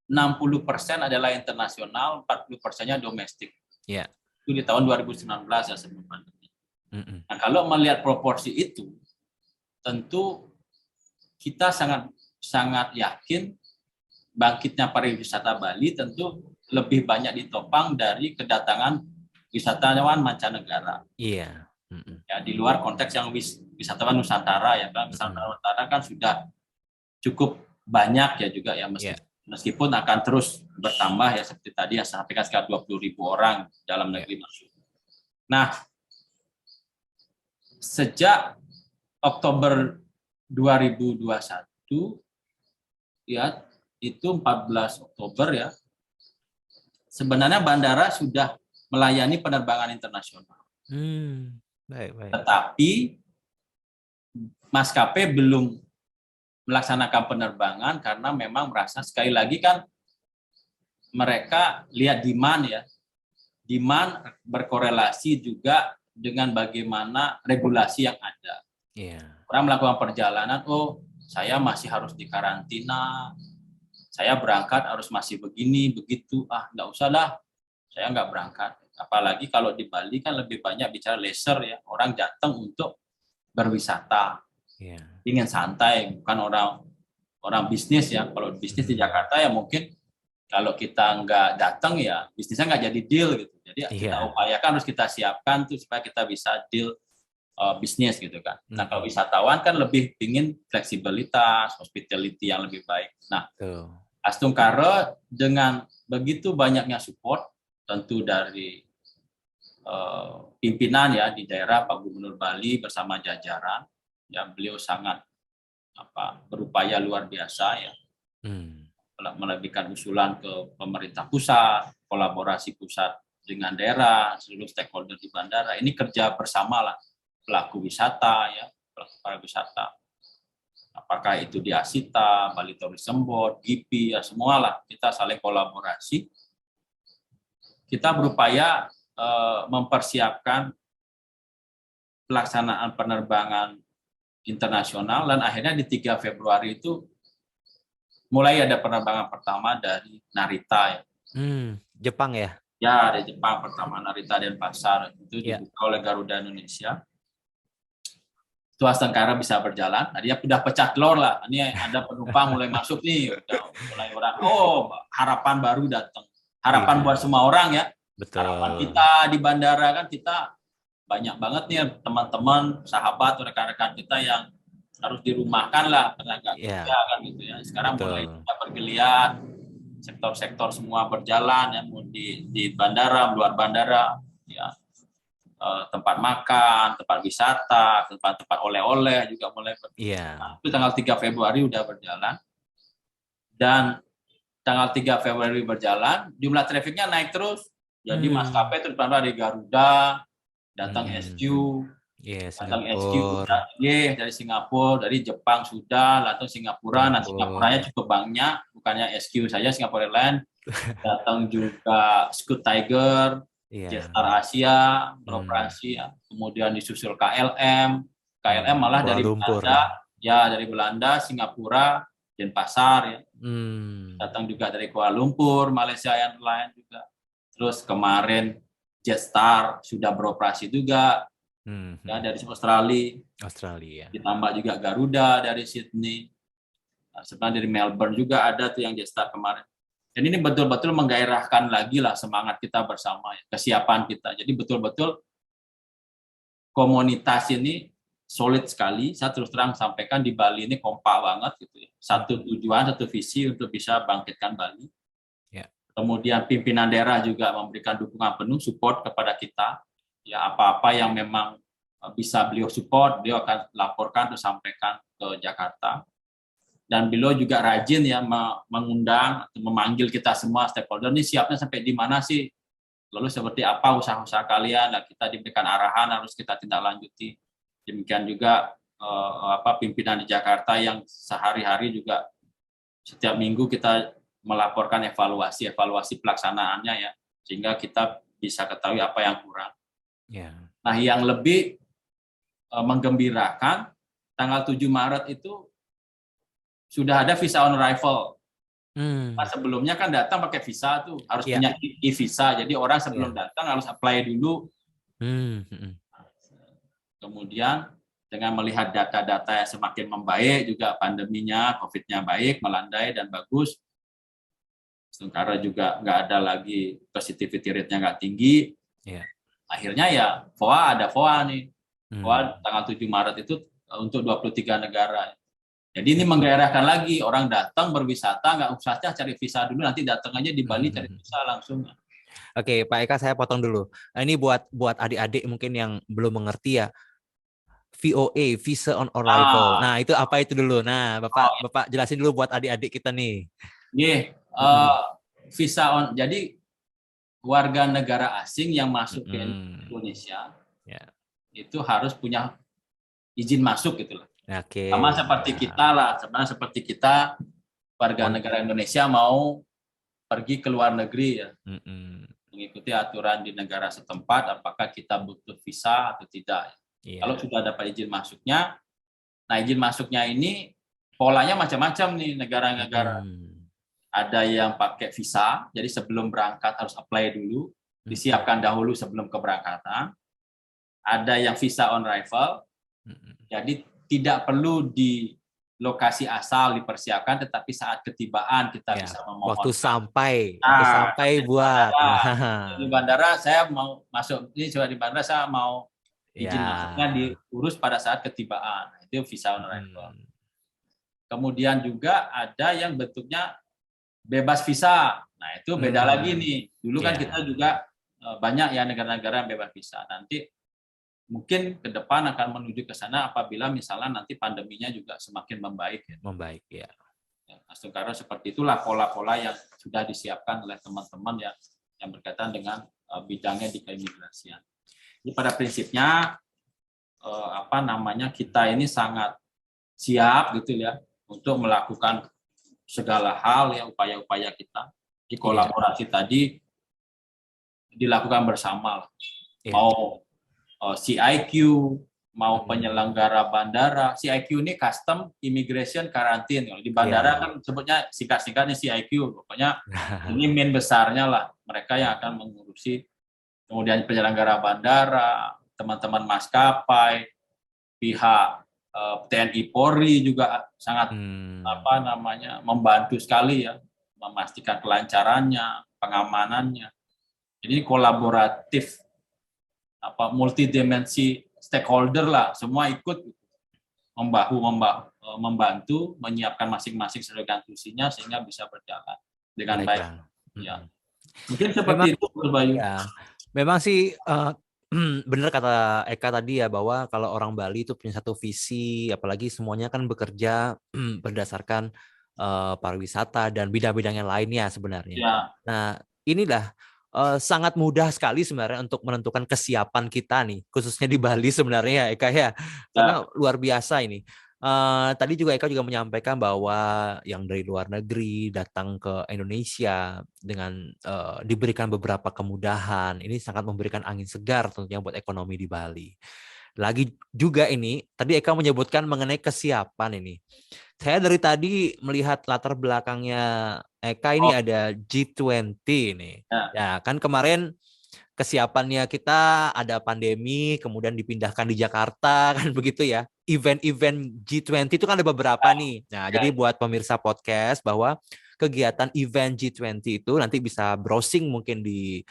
60% adalah internasional, 40%-nya domestik. Yeah. Itu di tahun 2019 ya sebelum pandemi. Nah, kalau melihat proporsi itu, tentu kita sangat yakin bangkitnya pariwisata Bali tentu lebih banyak ditopang dari kedatangan wisatawan mancanegara. Iya. Ya, di luar konteks yang wisatawan Nusantara ya kan, wisatawan Nusantara kan sudah cukup banyak ya juga ya, meskipun akan terus bertambah ya seperti tadi yang saya sampaikan sekitar 20.000 orang dalam negeri masuk. Nah, sejak Oktober 2021 ya, itu 14 Oktober ya, sebenarnya bandara sudah melayani penerbangan internasional. Baik. Tetapi maskapai belum melaksanakan penerbangan karena memang merasa, sekali lagi kan mereka lihat demand ya. Demand berkorelasi juga dengan bagaimana regulasi yang ada. Orang melakukan perjalanan, oh saya masih harus dikarantina, saya berangkat harus masih begini, begitu, nggak usah lah, saya nggak berangkat. Apalagi kalau di Bali kan lebih banyak bicara leisure ya, orang datang untuk berwisata, ingin santai, bukan orang bisnis ya. Kalau bisnis di Jakarta ya mungkin kalau kita nggak datang ya bisnisnya nggak jadi deal gitu. Jadi kita upayakan, harus kita siapkan tuh supaya kita bisa deal bisnis gitu kan. Nah kalau wisatawan kan lebih ingin fleksibilitas, hospitality yang lebih baik. Nah Astungkara dengan begitu banyaknya support tentu dari pimpinan ya di daerah, Pak Gubernur Bali bersama jajaran, ya beliau sangat berupaya luar biasa ya. Melebihkan usulan ke pemerintah pusat, kolaborasi pusat dengan daerah, seluruh stakeholder di bandara. Ini kerja bersama lah, pelaku wisata ya, pelaku pariwisata. Apakah itu di Asita, Bali Tourism Board, GIPI, ya semualah kita saling kolaborasi. Kita berupaya mempersiapkan pelaksanaan penerbangan internasional, dan akhirnya di 3 Februari itu mulai ada penerbangan pertama dari Narita ya. Jepang ya? Ya, dari Jepang pertama, Narita Denpasar itu dibuka oleh Garuda Indonesia. Itu Astungkara bisa berjalan. Tadi udah pecah telur lah. Ini ada penumpang mulai masuk nih, mulai orang, harapan baru datang. Harapan buat semua orang ya. Betul. Harapan kita di bandara kan, kita banyak banget nih teman-teman, sahabat, rekan-rekan kita yang harus dirumahkan lah, tenaga kerja kan gitu ya. Sekarang mulai kita bergeliat, sektor-sektor semua berjalan ya, di bandara, luar bandara, ya, tempat makan, tempat wisata, tempat-tempat oleh-oleh juga mulai berjalan. Nah, itu tanggal 3 Februari udah berjalan, dan tanggal 3 Februari berjalan, jumlah trafiknya naik terus. Jadi maskapai terutama dari Garuda datang SQ. Datang SQ dari Singapura, dari Jepang sudah, lalu Singapura. Nah, Singapuranya cukup banyak, bukannya SQ saja, Singapore Airlines. Datang juga Scoot Tiger, Jetstar Asia beroperasi ya. Kemudian disusul KLM malah dari Belanda, ya dari Belanda, Singapura, Denpasar ya. Datang juga dari Kuala Lumpur, Malaysia Airlines juga. Terus kemarin Jetstar sudah beroperasi juga. Ya, dari Australia. Ditambah juga Garuda dari Sydney. Sebenarnya dari Melbourne juga ada tuh yang Jetstar kemarin. Dan ini betul-betul menggairahkan lagi lah semangat kita bersama, ya, kesiapan kita. Jadi betul-betul komunitas ini solid sekali. Saya terus terang sampaikan di Bali ini kompak banget gitu ya. Satu tujuan, satu visi untuk bisa bangkitkan Bali. Kemudian pimpinan daerah juga memberikan dukungan penuh, support kepada kita. Ya, apa-apa yang memang bisa beliau support, beliau akan laporkan atau sampaikan ke Jakarta. Dan beliau juga rajin ya mengundang atau memanggil kita semua stakeholder, ini siapnya sampai di mana sih? Lalu seperti apa usaha-usaha kalian? Nah, kita diberikan arahan, harus kita tindak lanjuti. Demikian juga pimpinan di Jakarta yang sehari-hari juga setiap minggu kita melaporkan evaluasi pelaksanaannya ya, sehingga kita bisa ketahui apa yang kurang. Nah, yang lebih menggembirakan, tanggal 7 Maret itu sudah ada visa on arrival. Nah, sebelumnya kan datang pakai visa tuh, harus punya e-visa. Jadi orang sebelum datang harus apply dulu. Kemudian dengan melihat data-data yang semakin membaik, juga pandeminya, COVID-nya baik, melandai dan bagus, Astungkara juga nggak ada lagi positivity rate-nya nggak tinggi. Akhirnya ya ada FOA nih. FOA tanggal 7 Maret itu untuk 23 negara. Jadi ini menggairahkan lagi, orang datang berwisata, nggak usah cari visa dulu, nanti datang aja di Bali cari visa langsung. Oke, Pak Eka, saya potong dulu. Ini buat adik-adik mungkin yang belum mengerti ya. VOA, Visa on Arrival. Ah, Nah, itu apa itu dulu? Nah, Bapak jelasin dulu buat adik-adik kita nih. visa on. Jadi warga negara asing yang masuk ke Indonesia Ya. itu harus punya izin masuk gitu loh. Oke. Sama seperti kita lah, sebenarnya seperti kita warga negara Indonesia mau pergi ke luar negeri ya, mengikuti aturan di negara setempat, apakah kita butuh visa atau tidak. Kalau sudah dapat izin masuknya, nah izin masuknya ini polanya macam-macam nih negara-negara. Ada yang pakai visa, jadi sebelum berangkat harus apply dulu, disiapkan dahulu sebelum keberangkatan. Ada yang visa on arrival, jadi tidak perlu di lokasi asal dipersiapkan, tetapi saat ketibaan kita bisa memohon. Waktu sampai buat. Di bandara saya mau masuk, ini coba di bandara saya mau izin masuknya diurus pada saat ketibaan. Itu visa on arrival. Kemudian juga ada yang bentuknya bebas visa. Nah, itu beda lagi nih. Dulu kan kita juga banyak ya negara-negara yang bebas visa. Nanti mungkin ke depan akan menuju ke sana apabila misalnya nanti pandeminya juga semakin membaik. Membaik, ya. Mas Tungkaro, seperti itulah pola-pola yang sudah disiapkan oleh teman-teman yang berkaitan dengan bidangnya di keimigrasian. Jadi pada prinsipnya kita ini sangat siap gitu ya untuk melakukan segala hal ya, upaya-upaya kita. Di kolaborasi tadi dilakukan bersama. Mau CIQ, mau penyelenggara bandara. CIQ ini Custom Immigration Quarantine. Di bandara kan sebutnya singkat-singkatnya CIQ. Pokoknya ini main besarnya lah. Mereka yang akan mengurusi. Kemudian penyelenggara bandara, teman-teman maskapai, pihak TNI Polri juga sangat membantu sekali ya, memastikan kelancarannya, pengamanannya. Jadi kolaboratif, multidimensi stakeholder lah, semua ikut membantu menyiapkan masing-masing strategi tusinya sehingga bisa berjalan dengan baik. Ya. Mungkin seperti itu, Mas Bayu. Ya, memang sih benar kata Eka tadi ya, bahwa kalau orang Bali itu punya satu visi, apalagi semuanya kan bekerja berdasarkan pariwisata dan bidang-bidang yang lainnya sebenarnya. Ya. Nah, inilah sangat mudah sekali sebenarnya untuk menentukan kesiapan kita nih, khususnya di Bali sebenarnya ya Eka ya, karena luar biasa ini. Tadi juga Eka juga menyampaikan bahwa yang dari luar negeri datang ke Indonesia dengan diberikan beberapa kemudahan, ini sangat memberikan angin segar tentunya buat ekonomi di Bali. Lagi juga ini, tadi Eka menyebutkan mengenai kesiapan ini. Saya dari tadi melihat latar belakangnya Eka ini ada G20 nih. Ya, kan kemarin kesiapannya kita ada pandemi, kemudian dipindahkan di Jakarta, kan begitu ya. Event-event G20 itu kan ada beberapa nih. Nah, jadi buat pemirsa podcast bahwa kegiatan event G20 itu nanti bisa browsing mungkin di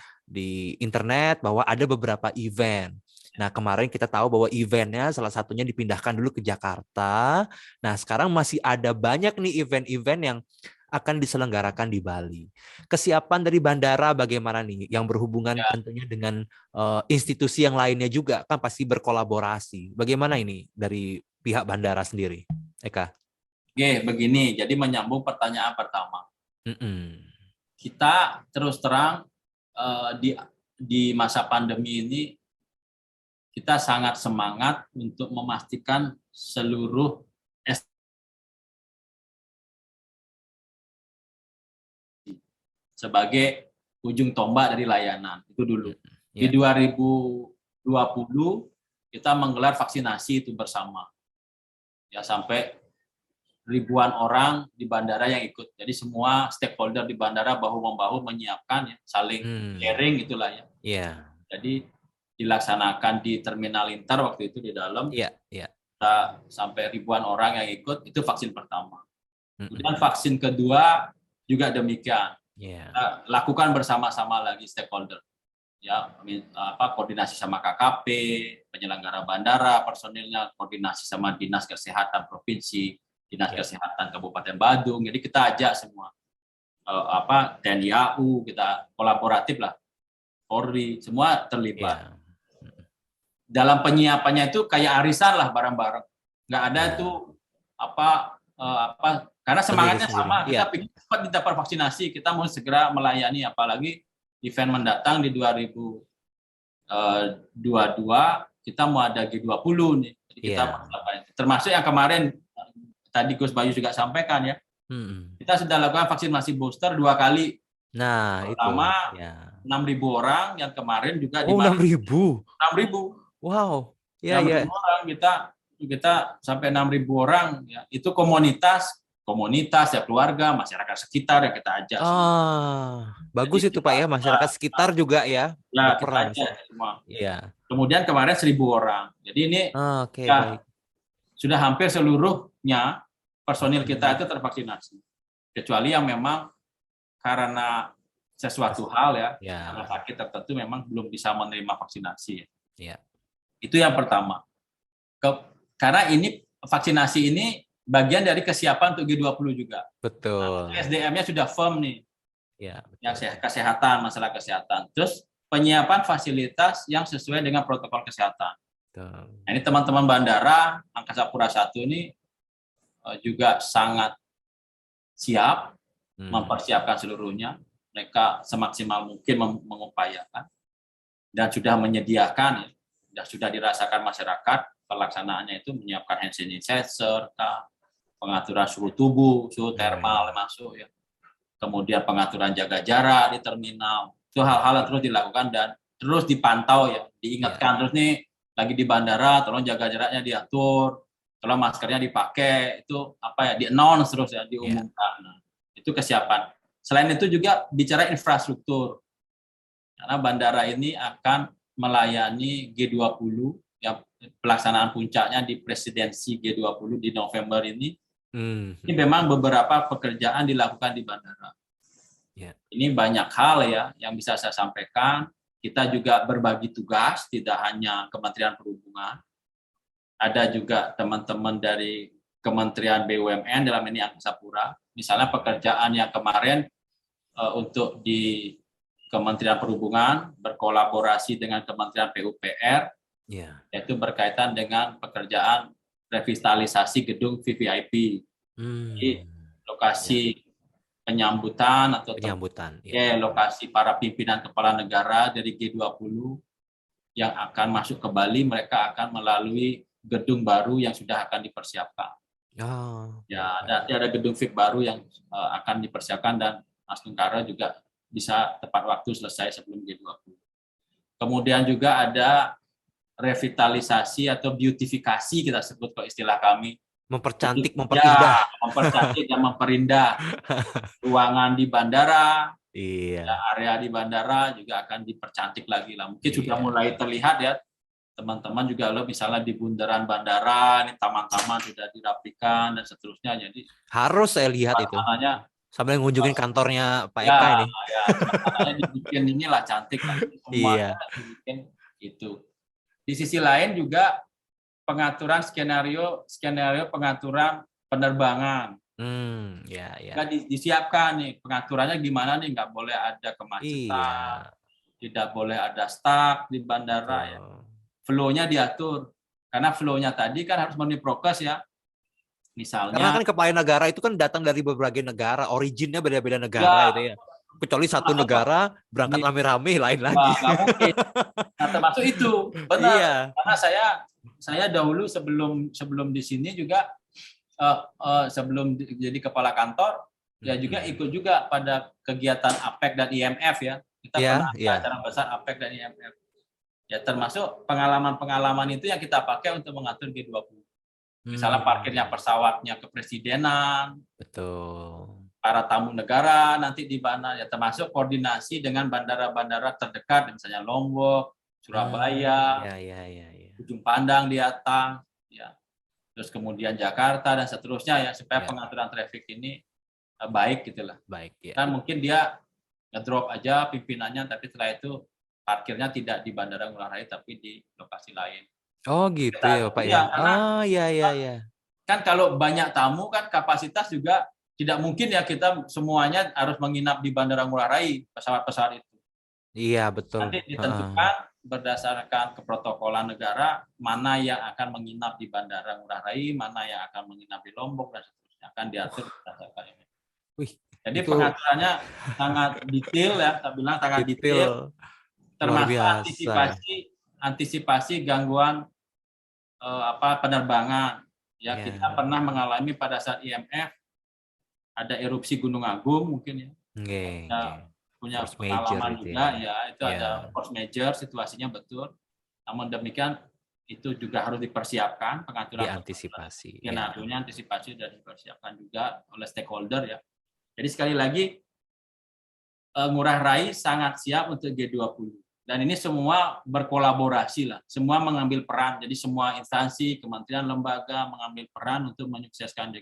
internet bahwa ada beberapa event. Nah, kemarin kita tahu bahwa eventnya salah satunya dipindahkan dulu ke Jakarta. Nah, sekarang masih ada banyak nih event-event yang akan diselenggarakan di Bali. Kesiapan dari bandara bagaimana nih? Yang berhubungan tentunya dengan institusi yang lainnya juga kan pasti berkolaborasi. Bagaimana ini dari pihak bandara sendiri, Eka? Oke, begini. Jadi menyambung pertanyaan pertama. Kita terus terang di masa pandemi ini kita sangat semangat untuk memastikan seluruh sebagai ujung tombak dari layanan. Itu dulu. Di 2020 kita menggelar vaksinasi itu bersama. Ya, sampai ribuan orang di bandara yang ikut. Jadi semua stakeholder di bandara bahu-membahu menyiapkan ya, saling sharing gitulah ya. Jadi dilaksanakan di Terminal Inter waktu itu di dalam. Kita sampai ribuan orang yang ikut, itu vaksin pertama. Kemudian vaksin kedua juga demikian. Kita lakukan bersama-sama lagi stakeholder. Ya, koordinasi sama KKP, penyelenggara bandara, personilnya koordinasi sama Dinas Kesehatan Provinsi, Dinas Kesehatan Kabupaten Badung. Jadi kita ajak semua TNI AU, kita kolaboratif lah. Polri, semua terlibat. dalam penyiapannya itu kayak arisan lah bareng-bareng. Nggak ada tuh karena semangatnya sama. Kita ingin cepat dapat vaksinasi, kita mau segera melayani, apalagi event mendatang di 2022 kita mau ada G20 nih. Jadi kita termasuk yang kemarin tadi Gus Bayu juga sampaikan ya. Kita sudah lakukan vaksinasi booster 2 kali. Nah, pertama itu. 6.000 orang, yang kemarin juga 6.000. 6.000. Wow. 6.000 orang kita sampai 6.000 orang ya. Itu komunitas ya, keluarga, masyarakat sekitar yang kita ajak. Bagus. Jadi itu Pak ya, masyarakat sekitar juga ya. Ya, kita ajak semua. Iya. Kemudian kemarin 1.000 orang. Jadi ini baik. Sudah hampir seluruhnya personil kita itu tervaksinasi. Kecuali yang memang karena sesuatu hal karena sakit tertentu memang belum bisa menerima vaksinasi. Ya. Itu yang pertama. Karena ini vaksinasi ini bagian dari kesiapan untuk G20 juga. Betul. SDM-nya sudah firm nih. Ya, yang kesehatan, masalah kesehatan. Terus penyiapan fasilitas yang sesuai dengan protokol kesehatan. Nah, ini teman-teman bandara Angkasa Pura I ini juga sangat siap mempersiapkan seluruhnya. Mereka semaksimal mungkin mengupayakan dan sudah menyediakan, sudah dirasakan masyarakat pelaksanaannya itu menyiapkan hand sanitizer, pengaturan suhu tubuh, suhu termal masuk ya. Kemudian pengaturan jaga jarak di terminal. Itu hal-hal yang terus dilakukan dan terus dipantau ya, diingatkan terus nih lagi di bandara, tolong jaga jaraknya diatur, tolong maskernya dipakai, itu di-announce terus ya, diumumkan. Nah, itu kesiapan. Selain itu juga bicara infrastruktur. Karena bandara ini akan melayani G20 yang pelaksanaan puncaknya di presidensi G20 di November ini. Ini memang beberapa pekerjaan dilakukan di bandara. Ini banyak hal ya yang bisa saya sampaikan. Kita juga berbagi tugas, tidak hanya Kementerian Perhubungan. Ada juga teman-teman dari Kementerian BUMN, dalam ini Angkasa Pura. Misalnya pekerjaan yang kemarin untuk di Kementerian Perhubungan berkolaborasi dengan Kementerian PUPR, yaitu berkaitan dengan pekerjaan revitalisasi gedung VVIP. Di lokasi penyambutan atau lokasi para pimpinan kepala negara dari G20 yang akan masuk ke Bali, mereka akan melalui gedung baru yang sudah akan dipersiapkan. Ada gedung VIP baru yang akan dipersiapkan dan Mas Tungkara juga bisa tepat waktu selesai sebelum G20. Kemudian juga ada revitalisasi atau beautifikasi, kita sebut kalau istilah kami. Mempercantik, memperindah. Mempercantik dan memperindah ruangan di bandara, area di bandara juga akan dipercantik lagi lah. Mungkin sudah mulai terlihat ya, teman-teman juga misalnya di bundaran bandara, ini taman-taman sudah dirapikan dan seterusnya. Jadi harus saya lihat itu. Sambil ngunjungin kantornya Pak Eka ini. Ya, dibikin inilah cantik lah. Semua dibikin itu. Di sisi lain juga pengaturan skenario pengaturan penerbangan. Disiapkan nih pengaturannya gimana nih, nggak boleh ada kemacetan, tidak boleh ada stuck di bandara ya. Flow-nya diatur. Karena flow-nya tadi kan harus memenuhi prokes ya. Misalnya karena kan kepala negara itu kan datang dari berbagai negara, originnya beda-beda negara itu ya. Kecuali satu negara berangkat rame-rame lain lagi. Nggak mungkin. Nah, termasuk itu. Benar. Karena saya dahulu sebelum di sini juga sebelum jadi kepala kantor ya juga ikut juga pada kegiatan APEC dan IMF ya. Kita pernah acara besar APEC dan IMF. Ya termasuk pengalaman-pengalaman itu yang kita pakai untuk mengatur G20. Misalnya parkirnya pesawatnya kepresidenan. Betul. Para tamu negara nanti di mana ya, termasuk koordinasi dengan bandara-bandara terdekat misalnya Lombok, Surabaya, Ujung Pandang di atas ya. Terus kemudian Jakarta dan seterusnya ya, supaya pengaturan traffic ini baik gitulah. Dan mungkin dia ngedrop aja pimpinannya, tapi setelah itu parkirnya tidak di Bandara Ngurah Rai tapi di lokasi lain. Oh gitu ya Pak ya. Kan kalau banyak tamu kan kapasitas juga tidak mungkin ya kita semuanya harus menginap di Bandara Ngurah Rai pesawat-pesawat itu. Iya betul. Nanti ditentukan berdasarkan keprotokolan negara mana yang akan menginap di Bandara Ngurah Rai, mana yang akan menginap di Lombok dan seterusnya akan diatur berdasarkan ini. Wih, Jadi itu pengaturannya sangat detail ya, saya bilang sangat detail, termasuk luar biasa. antisipasi gangguan penerbangan. Ya, Ya. kita pernah mengalami pada saat IMF ada erupsi Gunung Agung mungkin ya. Nggih, Ya, nggih. punya Force major pengalaman itu juga ya. ya, itu ada force major, situasinya betul. Namun demikian itu juga harus dipersiapkan pengaturan Diantisipasi. skenario-nya, antisipasi dan dipersiapkan juga oleh stakeholder ya. Jadi sekali lagi Ngurah Rai sangat siap untuk G20 dan ini semua berkolaborasi lah, semua mengambil peran. Jadi semua instansi, kementerian, lembaga mengambil peran untuk menyukseskan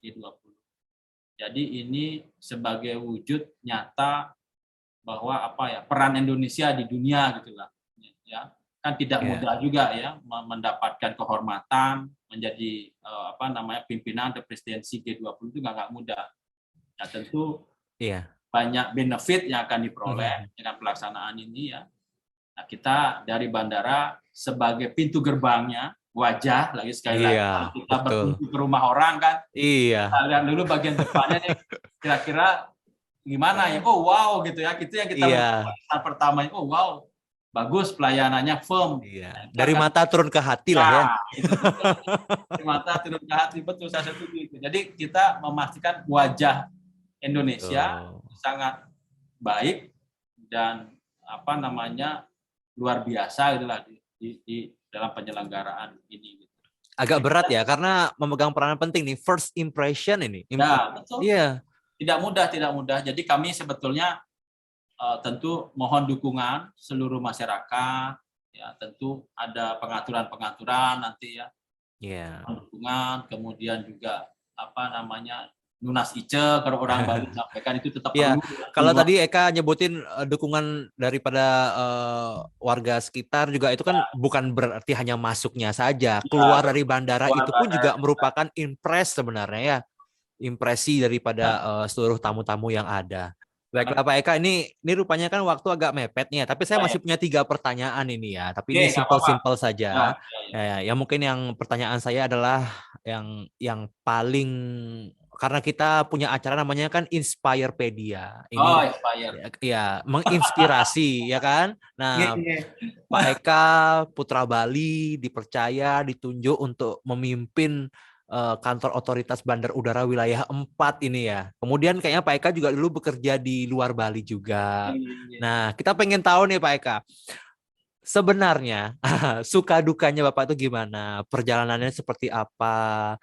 G20. Jadi ini sebagai wujud nyata bahwa peran Indonesia di dunia gitulah ya, kan tidak mudah juga ya mendapatkan kehormatan menjadi pimpinan atau presidensi G20 itu nggak mudah. Nah, tentu banyak benefit yang akan diperoleh dengan pelaksanaan ini ya. Nah, kita dari bandara sebagai pintu gerbangnya, wajah lagi sekali lagi kita berkunjung ke rumah orang kan. Iya. Kita lihat dulu bagian depannya nih, kira-kira gimana ya? Oh wow gitu ya. Itu yang kita saat pertamanya. Oh wow, bagus pelayanannya firm. Iya. Dari mata turun ke hati lah ya. Itu betul. Dari mata turun ke hati, betul, saya setuju. Jadi kita memastikan wajah Indonesia sangat baik dan luar biasa itulah di dalam penyelenggaraan ini. Agak berat ya karena memegang peranan penting nih, first impression ini. Ya, betul. Iya. Tidak mudah. Jadi kami sebetulnya tentu mohon dukungan seluruh masyarakat. Ya, tentu ada pengaturan nanti ya. Iya. Dukungan, kemudian juga Nunas Ice, kalau orang Bali sampaikan itu tetap perlu. Kalau tadi Eka nyebutin dukungan daripada warga sekitar juga itu kan bukan berarti hanya masuknya saja, keluar dari bandara itu pun juga merupakan sebenarnya ya, impresi daripada seluruh tamu-tamu yang ada. Baiklah Pak Eka, ini rupanya kan waktu agak mepet nih ya, tapi saya masih punya 3 pertanyaan ini ya, tapi ini simple saja. Ya, mungkin yang pertanyaan saya adalah yang paling, karena kita punya acara namanya kan Inspirepedia. Ini ya menginspirasi ya kan. Nah, Pak Eka putra Bali dipercaya, ditunjuk untuk memimpin kantor otoritas Bandar Udara Wilayah 4 ini ya. Kemudian kayaknya Pak Eka juga dulu bekerja di luar Bali juga. Nah, kita pengen tahu nih Pak Eka, sebenarnya suka dukanya Bapak itu gimana? Perjalanannya seperti apa?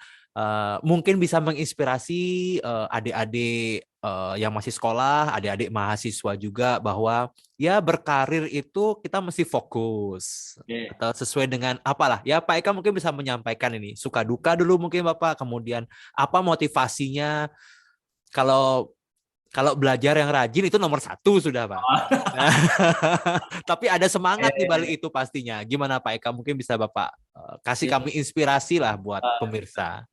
Mungkin bisa menginspirasi adik-adik yang masih sekolah, adik-adik mahasiswa juga, bahwa ya berkarir itu kita mesti fokus atau sesuai dengan apalah ya. Pak Eka mungkin bisa menyampaikan ini suka duka dulu mungkin Bapak, kemudian apa motivasinya. Kalau belajar yang rajin itu nomor 1 sudah Pak. Tapi ada semangat di balik itu pastinya. Gimana Pak Eka, mungkin bisa Bapak kasih kami inspirasi lah buat pemirsa.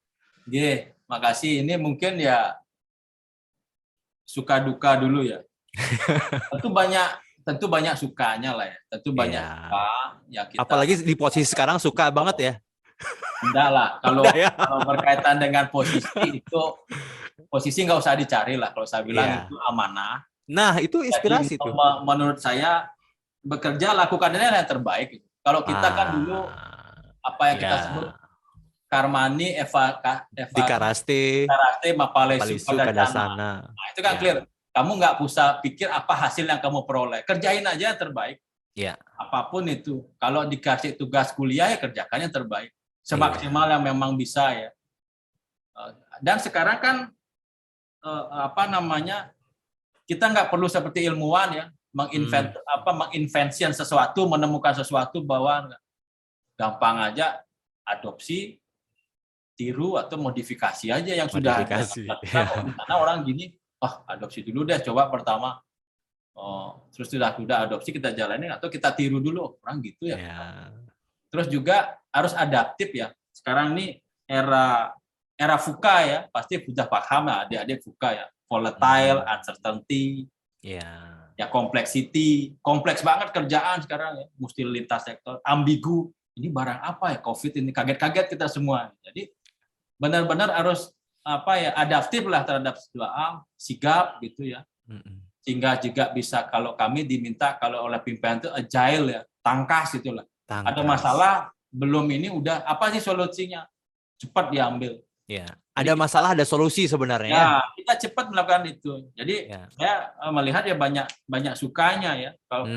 Makasih. Ini mungkin ya suka duka dulu ya. Tentu banyak sukanya lah ya. Tentu banyak suka. Ya kita, apalagi di posisi sekarang suka banget ya. Enggak lah. Kalau berkaitan dengan posisi nggak usah dicari lah. Kalau saya bilang itu amanah. Nah itu inspirasi. Jadi, menurut saya bekerja lakukan yang terbaik. Kalau kita kan dulu apa yang kita sebut Karmani di Karaste Mapalesu Kadasana. Nah, itu kan clear. Kamu nggak usah pikir apa hasil yang kamu peroleh. Kerjain aja yang terbaik. Apapun itu. Kalau dikasih tugas kuliah ya kerjakan yang terbaik. Semaksimal yang memang bisa ya. Dan sekarang kan kita nggak perlu seperti ilmuwan ya menginvention sesuatu, menemukan sesuatu, bahwa gampang aja adopsi, tiru atau modifikasi aja yang sudah ada. Karena orang gini, adopsi dulu deh, coba pertama, terus sudah adopsi kita jalanin atau kita tiru dulu, orang gitu ya. Terus juga harus adaptif ya. Sekarang ini era VUCA ya, pasti sudah paham ya adik-adik VUCA ya, volatile, uncertainty. ya kompleks banget kerjaan sekarang ya, mesti lintas sektor, ambigu. Ini barang apa ya COVID ini, kaget-kaget kita semua. Jadi benar-benar harus adaptif lah terhadap situasi, sigap gitu ya. Sehingga juga bisa kalau kami diminta kalau oleh pimpinan itu agile ya, tangkas itulah. Ada masalah belum ini udah apa sih solusinya? Cepat diambil. Ya, ada masalah ada solusi sebenarnya. Ya, kita cepat melakukan itu. Jadi saya melihat ya banyak sukanya ya kalau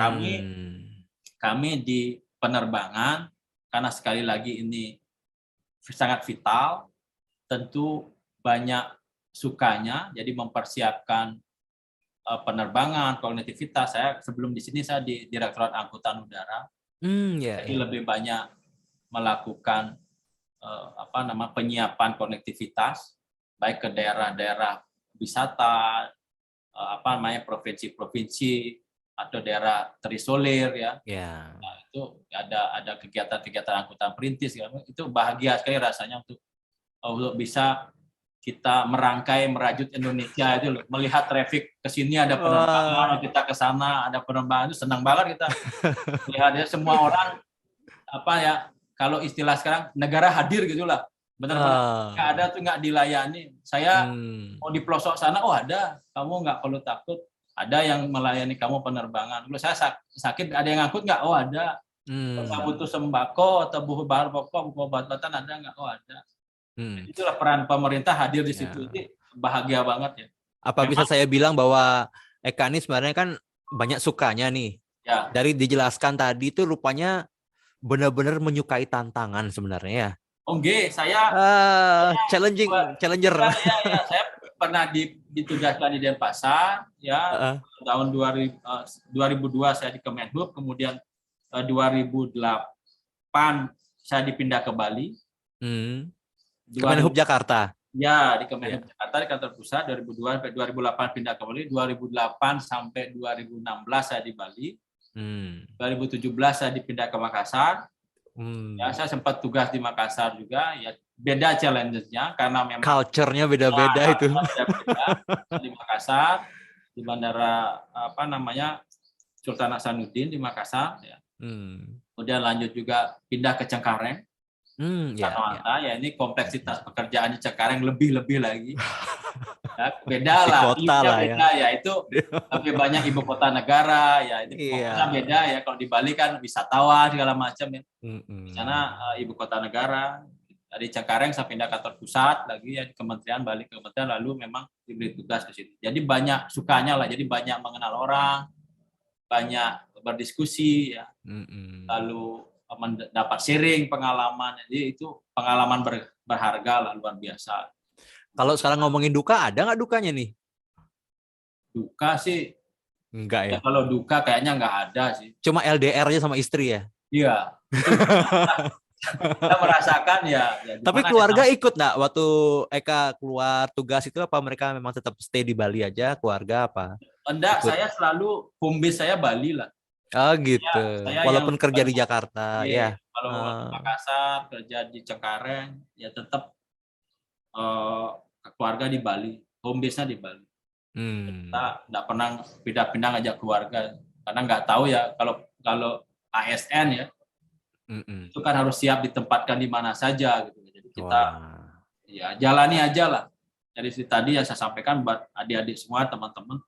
kami di penerbangan karena sekali lagi ini sangat vital, tentu banyak sukanya. Jadi mempersiapkan penerbangan, konektivitas. Saya sebelum di sini saya di Direktorat Angkutan Udara. Jadi lebih banyak melakukan penyiapan konektivitas baik ke daerah-daerah wisata, provinsi-provinsi atau daerah terisolir ya. Nah, itu ada kegiatan-kegiatan angkutan perintis ya. Itu bahagia sekali rasanya untuk bisa kita merajut Indonesia itu loh. Melihat traffic ke sini ada penerbangan, kita ke sana ada penerbangan, itu senang banget kita. Lihatnya semua orang kalau istilah sekarang negara hadir gitulah. Benar-benar nggak ada tuh nggak dilayani. Saya mau di pelosok sana, ada. Kamu nggak perlu takut. Ada yang melayani kamu penerbangan. Kalau saya sakit, ada yang ngangkut nggak? Ada. Kalau butuh sembako atau butuh bahan pokok, obat-obatan ada nggak? Ada. Itulah peran pemerintah hadir di situ. Itu bahagia banget ya. Apa bisa saya bilang bahwa Eka ini sebenarnya kan banyak sukanya nih. Ya. Dari dijelaskan tadi itu rupanya benar-benar menyukai tantangan sebenarnya ya. Saya challenger. Ya, saya pernah ditugaskan di Denpasar ya. Tahun 2002 saya di Kemenhub, kemudian 2008 saya dipindah ke Bali. Kemenhub Jakarta. Ya, di Kemenhub Jakarta di kantor pusat 2002 sampai 2008 pindah ke Bali, 2008 sampai 2016 saya di Bali. 2017 saya dipindah ke Makassar. Ya, saya sempat tugas di Makassar juga. Ya, beda challenge-nya karena memang culture-nya beda-beda itu. Di Makassar, di bandara Sultan Hasanuddin di Makassar. Ya. Kemudian lanjut juga pindah ke Cengkareng. Ya, ini kompleksitas pekerjaan di Cengkareng lebih lagi. Ya, beda lah. Kota lah beda, ya. Itu lebih banyak ibu kota negara. Ya, itu beda ya. Kalau di Bali kan wisatawan segala macam ya. Di sana ibu kota negara. Dari Cengkareng saya pindah kantor pusat lagi ya di kementerian, balik ke kementerian, lalu memang diberi tugas ke situ. Jadi banyak sukanya lah. Jadi banyak mengenal orang, banyak berdiskusi ya. Lalu mendapat sharing pengalaman. Jadi itu pengalaman berharga lah, luar biasa. Kalau sekarang ngomongin duka, ada nggak dukanya nih? Duka sih enggak ya. Kalau duka kayaknya nggak ada sih. Cuma LDR aja sama istri ya? Iya. Kita merasakan ya. Tapi keluarga ikut nggak waktu Eka keluar tugas itu, apa mereka memang tetap stay di Bali aja, keluarga apa? Enggak, saya selalu home base saya Bali lah. Oh gitu. Walaupun kerja di Jakarta, ya. Kalau Makassar, kerja di Cengkareng, ya tetap keluarga di Bali, home base-nya di Bali. Kita nggak pernah pindah-pindah ngajak keluarga, karena nggak tahu ya kalau ASN ya, itu kan harus siap ditempatkan di mana saja gitu. Jadi kita ya jalani aja lah. Dari tadi ya saya sampaikan buat adik-adik semua, teman-teman,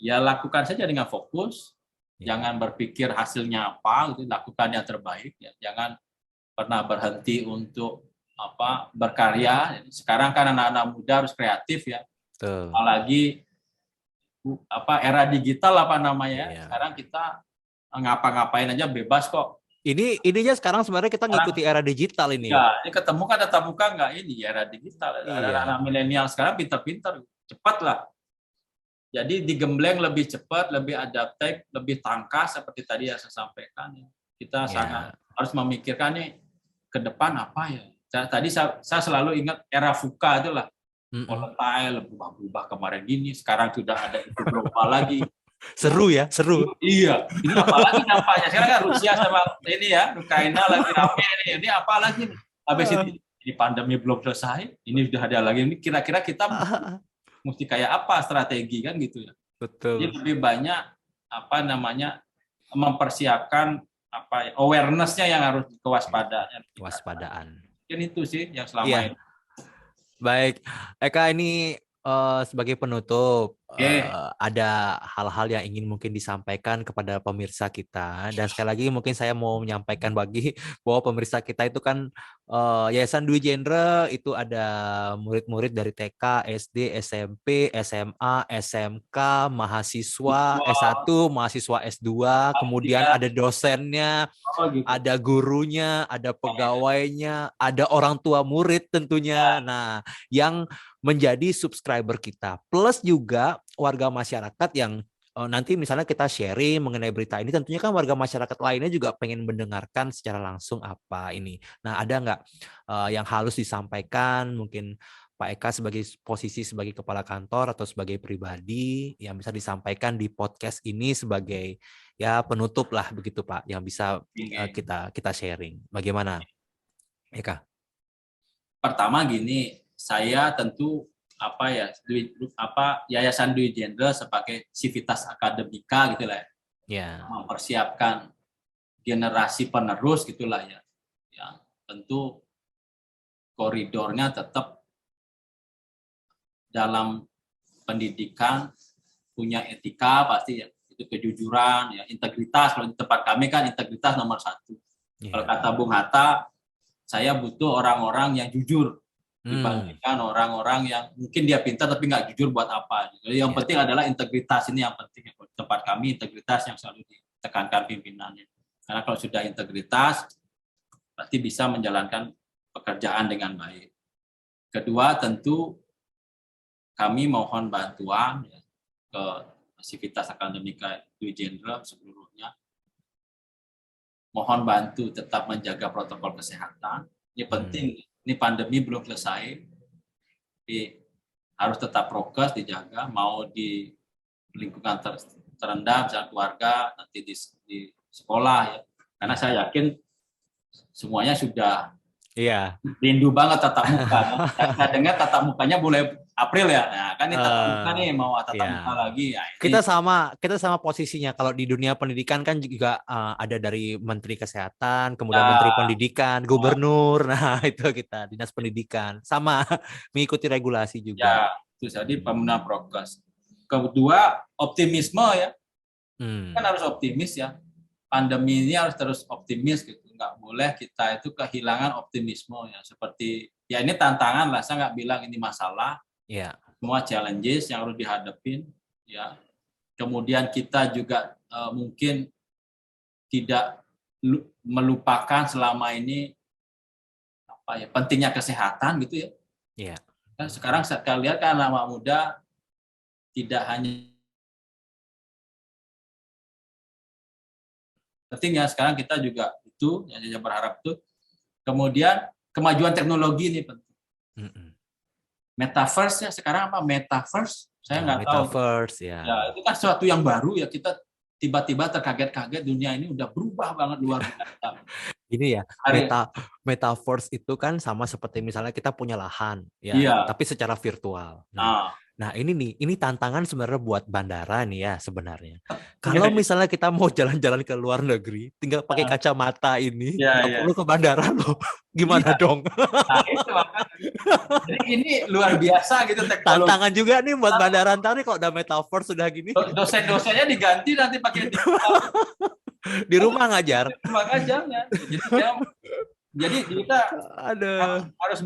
ya lakukan saja dengan fokus. Jangan berpikir hasilnya apa, gitu, lakukan yang terbaik. Ya. Jangan pernah berhenti untuk berkarya. Sekarang kan anak-anak muda harus kreatif ya. Apalagi era digital Sekarang kita ngapa-ngapain aja bebas kok. Ini aja sekarang sebenarnya kita ngikuti era digital ini. Ya, ini ketemu kan tatap muka nggak ini era digital. Anak-anak milenial sekarang pintar-pintar, cepat lah. Jadi digembleng lebih cepat, lebih adaptif, lebih tangkas seperti tadi yang saya sampaikan. Kita sangat harus memikirkan nih ke depan apa ya. Tadi saya selalu ingat era VUCA itulah. Volatile, berubah kemarin gini, sekarang sudah ada itu global lagi. Seru ya, seru. Iya, ini apalagi nampaknya. Sekarang kan Rusia sama ini ya, Ukraina lagi rame ini. Ini apa lagi nih? Habis ini pandemi belum selesai, ini sudah ada lagi. Ini kira-kira kita mesti kayak apa strategi kan gitu ya. Jadi Betul. lebih banyak mempersiapkan awareness-nya yang harus kewaspadaan kita. Kewaspadaan. Mungkin itu sih yang selama Iya, ini. baik. Eka, ini sebagai penutup, Oke. ada hal-hal yang ingin mungkin disampaikan kepada pemirsa kita. Dan sekali lagi mungkin saya mau menyampaikan bagi bahwa pemirsa kita itu kan Yayasan Dwi Jendra itu ada murid-murid dari TK, SD, SMP, SMA, SMK, mahasiswa S1, mahasiswa S2, kemudian Ya, ada dosennya, oh gitu. ada gurunya, ada pegawainya, ada orang tua murid tentunya. Nah, yang menjadi subscriber kita. Plus juga warga masyarakat yang nanti misalnya kita sharing mengenai berita ini, tentunya kan warga masyarakat lainnya juga pengen mendengarkan secara langsung apa ini. Nah, ada nggak yang harus disampaikan mungkin Pak Eka sebagai posisi sebagai kepala kantor atau sebagai pribadi yang bisa disampaikan di podcast ini sebagai ya penutup lah begitu Pak, yang bisa kita sharing. Bagaimana Eka? Pertama gini, saya tentu Yayasan Dwi Jendra sebagai sivitas akademika gitulah ya, Ya. mempersiapkan generasi penerus gitulah ya. Ya, tentu koridornya tetap dalam pendidikan, punya etika pasti ya, itu kejujuran ya, integritas. Kalau di tempat kami kan integritas nomor 1. Kalau kata Bung Hatta, saya butuh orang-orang yang jujur dibandingkan orang-orang yang mungkin dia pintar tapi nggak jujur buat apa. Jadi yang penting adalah integritas, ini yang penting. Di tempat kami integritas yang selalu ditekankan pimpinannya. Karena kalau sudah integritas, pasti bisa menjalankan pekerjaan dengan baik. Kedua, tentu kami mohon bantuan ya, ke Sivitas Akademika Dwi Jendra seluruhnya. Mohon bantu tetap menjaga protokol kesehatan. Ini penting. Ini pandemi belum selesai, jadi harus tetap prokes dijaga. Mau di lingkungan terendah, misalnya keluarga, nanti di sekolah ya. Karena saya yakin semuanya sudah rindu banget tatap muka. Saya dengar tatap mukanya mulai April ya. Nah, kan ini tatap muka nih, mau tatap muka lagi. Ya, ini. Kita sama posisinya. Kalau di dunia pendidikan kan juga ada dari Menteri Kesehatan, kemudian Menteri Pendidikan, Gubernur. Nah, itu kita Dinas Pendidikan sama mengikuti regulasi juga. Ya, itu jadi pemenuhan prokes. Kedua, optimisme ya. Kan harus optimis ya. Pandemi ini harus terus optimis gitu. Nggak boleh kita itu kehilangan optimisme ya. Seperti ya ini tantangan lah. Saya nggak bilang ini masalah. Ya. Semua challenges yang harus dihadapin ya. Kemudian kita juga mungkin tidak melupakan selama ini pentingnya kesehatan gitu ya. Iya. Kan sekarang saya lihat kan anak muda tidak hanya penting ya, sekarang kita juga itu yang saya berharap itu. Kemudian kemajuan teknologi ini penting. Metaverse ya sekarang apa? Metaverse saya nggak tahu. Metaverse ya. Itu kan sesuatu yang baru ya, kita tiba-tiba terkaget-kaget dunia ini udah berubah banget luar biasa. Ini ya, metaverse itu kan sama seperti misalnya kita punya lahan ya, tapi secara virtual. Nah ini tantangan sebenarnya buat bandara nih ya sebenarnya. Kalau misalnya kita mau jalan-jalan ke luar negeri, tinggal pakai kacamata ini, nggak perlu ke bandara loh. Gimana dong? Nah itu makanya. Jadi ini luar biasa gitu teknologi. Tantangan juga nih buat bandara ntar nih kalau udah metaverse sudah gini. Dosen-dosennya diganti nanti pakai di rumah ngajar. Di rumah ngajarnya. Jadi kita harus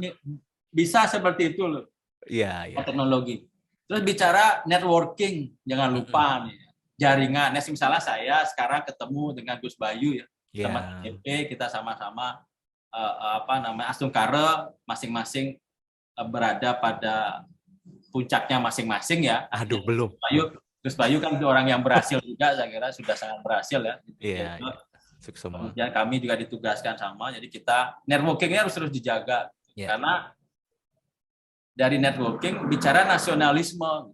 bisa seperti itu loh. Iya. Teknologi. Terus bicara networking, jangan lupa nih. Jaringan. Misalnya saya sekarang ketemu dengan Gus Bayu ya. Teman SMP, kita sama-sama Astungkare, masing-masing berada pada puncaknya masing-masing ya. Aduh, belum. Gus Bayu kan orang yang berhasil juga, saya kira sudah sangat berhasil ya. Iya. Kemudian kami juga ditugaskan sama, jadi kita networkingnya harus terus dijaga. Karena dari networking bicara nasionalisme.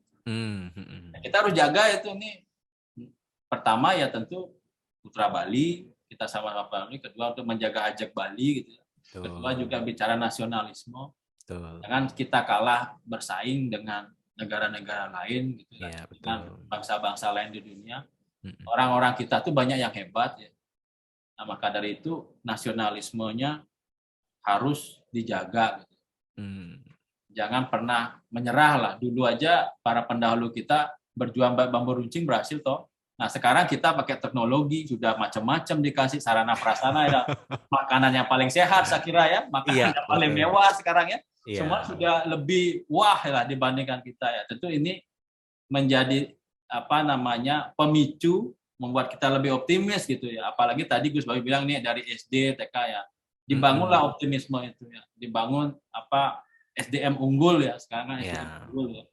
Kita harus jaga itu nih. Pertama ya tentu Putra Bali, kita sama-sama Bali. Kedua untuk menjaga ajak Bali gitu. Kedua juga bicara nasionalisme. Jangan kita kalah bersaing dengan negara-negara lain gitu Iya, dengan betul. bangsa-bangsa lain di dunia. Mm-mm. Orang-orang kita tuh banyak yang hebat ya. Nah, maka dari itu nasionalismenya harus dijaga gitu. Hmm. Jangan pernah menyerah lah. Dulu aja para pendahulu kita berjuang bambu runcing berhasil toh. Nah, sekarang kita pakai teknologi, sudah macam-macam dikasih sarana prasarana ya. Makanan yang paling sehat saya kira ya, Iya, makanan yang paling betul. mewah sekarang ya. Iya. Semua sudah lebih wah lah dibandingkan kita ya. Tentu ini menjadi pemicu membuat kita lebih optimis gitu ya. Apalagi tadi Gus Bayu bilang nih dari SD, TK ya. Dibangunlah optimisme itu ya. Dibangun SDM unggul ya, sekarang kan SDM unggul ya,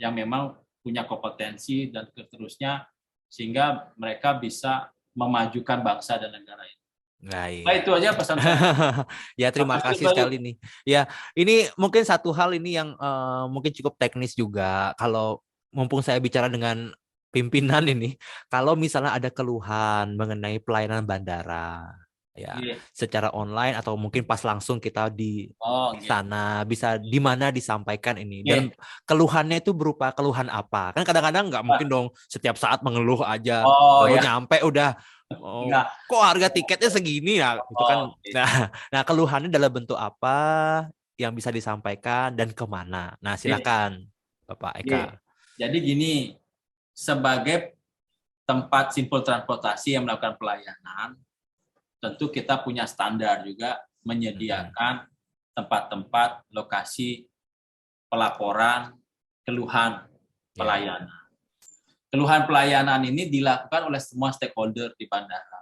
yang memang punya kompetensi dan seterusnya, sehingga mereka bisa memajukan bangsa dan negara ini. Nah, itu aja pesan saya. Ya, terima kasih sekali nih. Ya, ini mungkin satu hal ini yang mungkin cukup teknis juga. Kalau mumpung saya bicara dengan pimpinan ini, kalau misalnya ada keluhan mengenai pelayanan bandara, ya, secara online atau mungkin pas langsung kita di sana, bisa di mana disampaikan ini, dan keluhannya itu berupa keluhan apa? Kan kadang-kadang nggak mungkin dong setiap saat mengeluh aja, baru nyampe udah kok harga tiketnya segini ya, itu kan. Nah, keluhannya dalam bentuk apa yang bisa disampaikan dan kemana? Nah, silakan Bapak Eka. Jadi gini, sebagai tempat simpul transportasi yang melakukan pelayanan, tentu kita punya standar juga menyediakan tempat-tempat lokasi pelaporan keluhan pelayanan. Keluhan pelayanan ini dilakukan oleh semua stakeholder di bandara.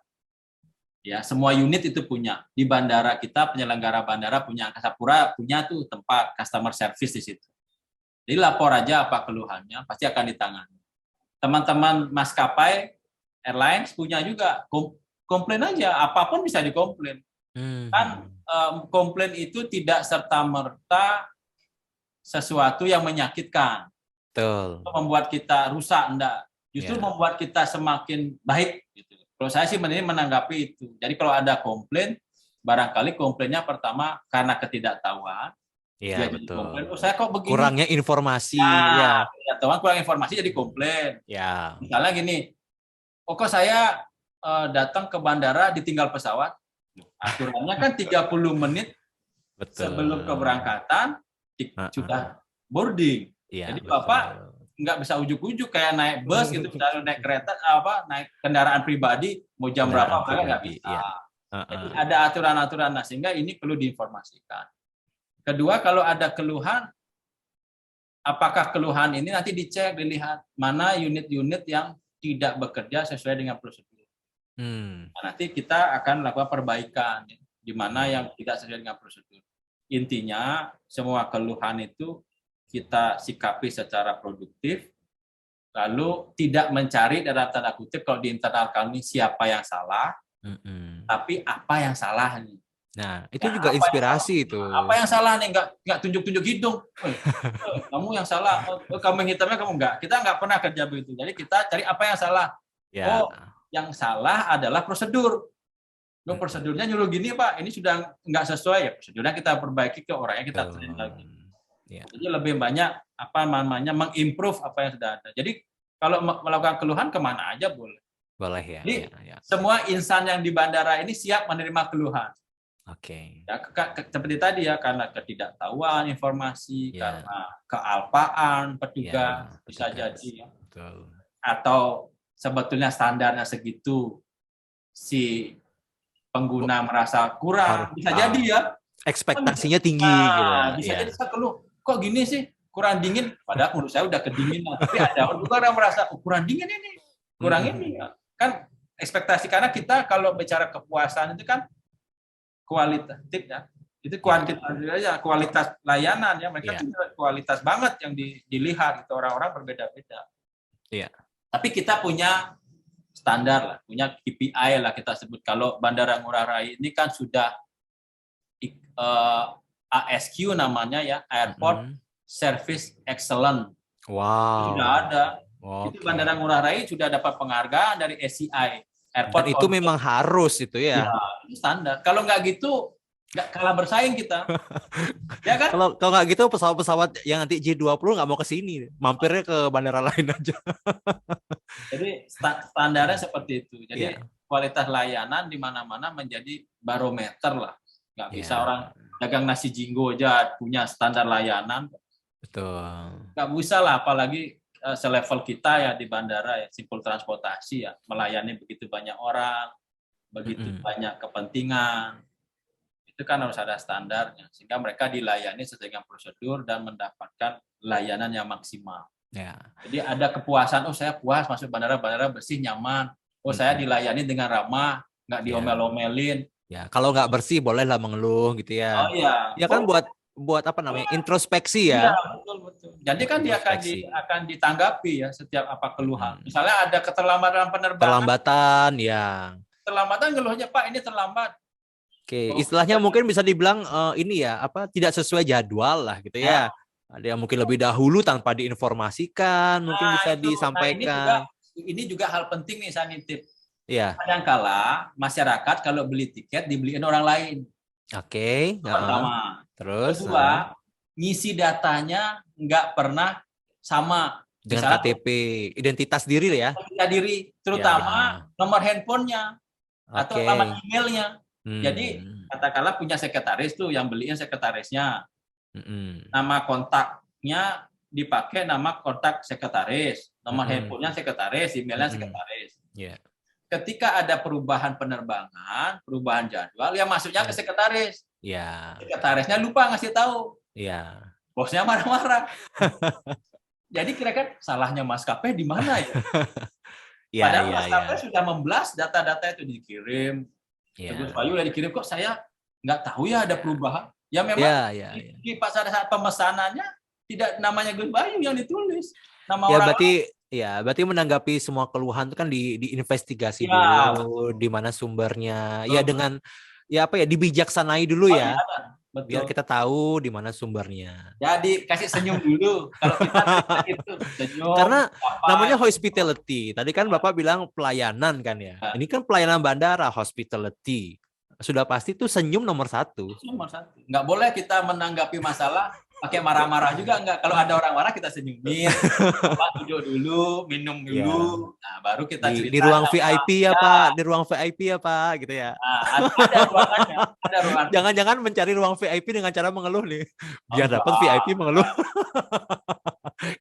Ya, semua unit itu punya. Di bandara kita, penyelenggara bandara punya, Angkasa Pura punya tuh tempat customer service di situ. Jadi lapor aja apa keluhannya, pasti akan ditangani. Teman-teman maskapai airlines punya juga, komplain aja, apapun bisa dikomplain. Kan komplain itu tidak serta-merta sesuatu yang menyakitkan. Betul. Membuat kita rusak, enggak. Justru membuat kita semakin baik. Gitu. Kalau saya sih menanggapi itu. Jadi kalau ada komplain, barangkali komplainnya pertama karena ketidaktahuan. Iya, betul. Komplain, saya kok begini. Kurangnya informasi. Kurang informasi jadi komplain. Ya. Misalnya gini, kok saya datang ke bandara ditinggal pesawat, aturannya kan 30 menit sebelum keberangkatan sudah boarding. Jadi Bapak nggak bisa ujuk-ujuk kayak naik bus gitu, misalnya naik kereta naik kendaraan pribadi mau jam berapa nggak bisa. Jadi ada aturan-aturan, sehingga ini perlu diinformasikan. Kedua, kalau ada keluhan, apakah keluhan ini nanti dicek, dilihat mana unit-unit yang tidak bekerja sesuai dengan prosedur. Nah, nanti kita akan melakukan perbaikan di mana yang tidak sesuai dengan prosedur. Intinya semua keluhan itu kita sikapi secara produktif, lalu tidak mencari dalam tanda kutip kalau di internal kami siapa yang salah, tapi apa yang salah nih. Nah, itu juga inspirasi itu. Apa yang salah nih? Nggak tunjuk-tunjuk hidung. Kamu yang salah. Kamu yang hitamnya kamu nggak. Kita nggak pernah kerja begitu. Jadi kita cari apa yang salah. Yang salah adalah prosedur. Prosedurnya nyuruh gini Pak, ini sudah nggak sesuai ya. Prosedurnya kita perbaiki ke orangnya, kita train lagi. Jadi lebih banyak mengimprove apa yang sudah ada. Jadi kalau melakukan keluhan kemana aja boleh. Boleh ya. Jadi semua insan yang di bandara ini siap menerima keluhan. Oke. Ya, seperti tadi ya, karena ketidaktahuan informasi, karena kealpaan petugas, bisa jadi. Betul. Atau sebetulnya standarnya segitu, si pengguna merasa kurang, bisa jadi ya. Ekspektasinya tinggi. Bisa jadi saya keluh, kok gini sih, kurang dingin, padahal menurut saya udah kedinginan. Tapi ada juga orang merasa, kurang dingin ini, kurang ini. Kan ekspektasi, karena kita kalau bicara kepuasan itu kan kualitatif ya, itu kualitas layanan ya, mereka juga kualitas banget yang dilihat, itu orang-orang berbeda-beda. Tapi kita punya standar lah, punya KPI lah kita sebut. Kalau Bandara Ngurah Rai ini kan sudah ASQ namanya ya, Airport Service Excellent. Wow. Sudah ada. Itu Bandara Ngurah Rai sudah dapat penghargaan dari SCI. Dan itu memang harus itu ya. Itu standar. Kalau nggak gitu, nggak kalah bersaing kita. Ya kan? Kalau nggak gitu pesawat-pesawat yang nanti J20 nggak mau ke sini, mampirnya ke bandara lain aja. Jadi standarnya seperti itu. Jadi Iya. kualitas layanan di mana-mana menjadi barometer lah. Nggak bisa Iya. orang dagang nasi jinggo aja punya standar layanan. Betul. Nggak bisa lah, apalagi selevel kita ya di bandara ya, simpul transportasi ya, melayani begitu banyak orang, begitu banyak kepentingan. Itu kan harus ada standarnya, sehingga mereka dilayani sesuai dengan prosedur dan mendapatkan layanan yang maksimal. Ya. Jadi ada kepuasan, oh saya puas masuk bandara bersih, nyaman. Oh saya dilayani dengan ramah, nggak diomel-omelin. Ya, kalau nggak bersih bolehlah mengeluh gitu ya. Oh iya. Ya kan buat apa namanya? Introspeksi Iya, ya. betul. Jadi kan dia Introspeksi. akan ditanggapi ya setiap apa keluhan. Misalnya ada keterlambatan penerbangan. Terlambatan ya. Terlambatan keluhannya, Pak ini terlambat. Oke, istilahnya mungkin bisa dibilang ini ya, apa tidak sesuai jadwal lah gitu ya. Ada yang mungkin lebih dahulu tanpa diinformasikan, mungkin bisa itu. disampaikan. Ini juga hal penting nih, saya nitip. Ya. Kadangkala masyarakat kalau beli tiket dibeliin orang lain. Oke. Pertama. Terus. Kedua, ngisi datanya nggak pernah sama. Dengan misalnya, KTP, identitas diri ya. Identitas diri, terutama nomor handphonenya atau alamat emailnya. Jadi katakanlah punya sekretaris tuh, yang beliin sekretarisnya. Nama kontaknya dipakai nama kontak sekretaris, nomor handphonenya sekretaris, emailnya sekretaris. Ketika ada perubahan penerbangan, perubahan jadwal, yang masuknya ke sekretaris. Sekretarisnya lupa ngasih tahu. Bosnya marah-marah. Jadi kira-kira salahnya maskapai di mana ya? Padahal maskapai sudah memblast data-data itu dikirim. Terus Bayu udah dikirim, kok saya nggak tahu ya ada perubahan. Ya memang di pada saat pemesanannya tidak namanya Gus Bayu yang ditulis. Nama orang berarti menanggapi semua keluhan itu kan diinvestigasi dulu, di mana sumbernya. Ya dengan dibijaksanai dulu ya. Betul. Biar kita tahu di mana sumbernya. Jadi kasih senyum dulu kalau kita itu senyum. Karena namanya hospitality. Tadi kan Bapak bilang pelayanan kan ya. Ini kan pelayanan bandara, hospitality. Sudah pasti itu senyum nomor satu. Nomor satu. Nggak boleh kita menanggapi masalah pakai marah-marah juga, enggak. Kalau ada orang marah kita senyumin. Duduk dulu, minum dulu. Nah, baru kita cerita. Di ruang VIP ya, Pak. Di ruang VIP ya, Pak, gitu ya. Nah, ada ruangannya, ada ruangan. Jangan-jangan mencari ruang VIP dengan cara mengeluh nih. Biar dapat VIP mengeluh.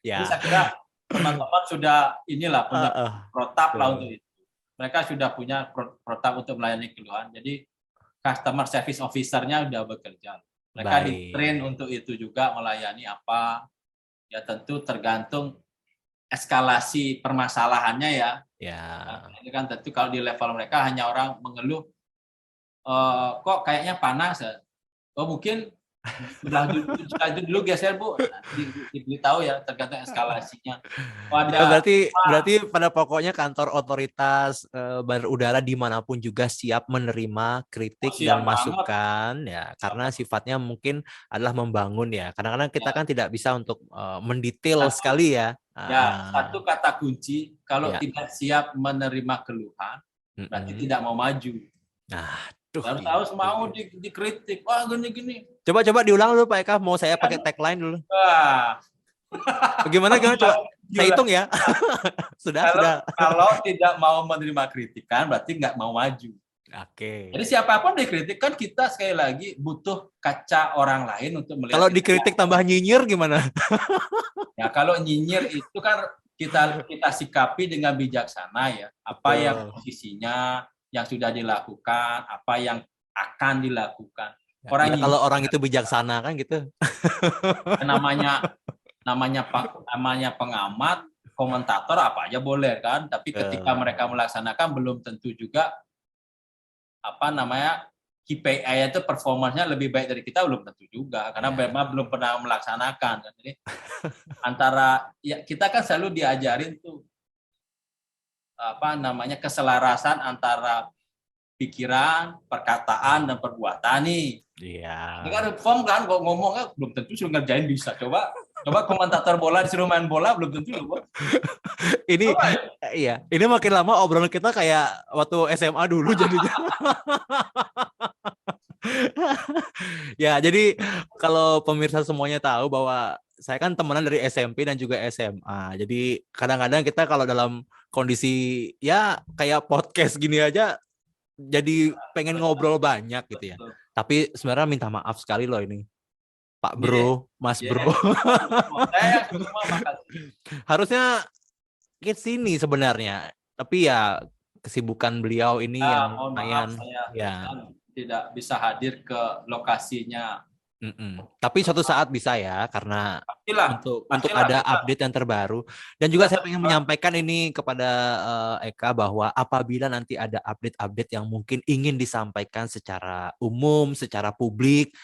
Ya. Jadi saya kira teman-teman sudah punya protap lah untuk itu. Mereka sudah punya protap untuk melayani keluhan. Jadi customer service officer-nya sudah bekerja. Mereka di-train untuk itu juga, melayani apa. Ya tentu tergantung eskalasi permasalahannya ya. Nah, ini kan tentu kalau di level mereka hanya orang mengeluh, kok kayaknya panas ya. Oh mungkin sudah dulu geser Bu, diberitahu ya, tergantung eskalasinya. Berarti pada pokoknya kantor otoritas bandar udara dimanapun juga siap menerima kritik dan masukan ya, karena sifatnya mungkin adalah membangun ya. Kadang-kadang kita kan tidak bisa untuk mendetail sekali ya. Satu kata kunci, kalau tidak siap menerima keluhan, berarti tidak mau maju. Harus mau dikritik, wah gini-gini. Coba diulang dulu Pak Eka, mau saya pakai tagline dulu. Bagaimana coba? Saya hitung ya. Sudah. Kalau tidak mau menerima kritikan, berarti nggak mau maju. Oke. Jadi siapapun dikritik, kan kita sekali lagi butuh kaca orang lain untuk melihat. Kalau dikritik tambah nyinyir gimana? Ya kalau nyinyir itu kan kita sikapi dengan bijaksana ya. Apa yang posisinya, yang sudah dilakukan, apa yang akan dilakukan. Kalau orang itu bijaksana kan gitu. Namanya pengamat, komentator apa aja boleh kan, tapi ketika mereka melaksanakan belum tentu juga KPI itu performanya lebih baik dari kita, belum tentu juga karena memang belum pernah melaksanakan. Jadi kita kan selalu diajarin tuh keselarasan antara pikiran, perkataan, dan perbuatan nih. Iya. Ini kan reform kan, kok ngomongnya belum tentu suruh ngerjain bisa. Coba komentator bola disuruh main bola belum tentu loh. Ini makin lama obrolan kita kayak waktu SMA dulu jadinya. Ya, jadi kalau pemirsa semuanya tahu bahwa saya kan temenan dari SMP dan juga SMA. Jadi kadang-kadang kita kalau dalam kondisi ya kayak podcast gini aja jadi pengen ngobrol banyak gitu ya. Betul. Tapi sebenarnya minta maaf sekali loh ini. Pak Iya, Bro, Mas iya. Bro. Saya semua makasih. Harusnya ke sini sebenarnya. Tapi ya kesibukan beliau ini yang Mohon maaf lumayan saya ya. tidak bisa hadir ke lokasinya. Tapi suatu saat bisa ya, karena Pastilah, untuk ada update yang terbaru. Dan juga saya ingin menyampaikan ini kepada Eka bahwa apabila nanti ada update-update yang mungkin ingin disampaikan secara umum, secara publik,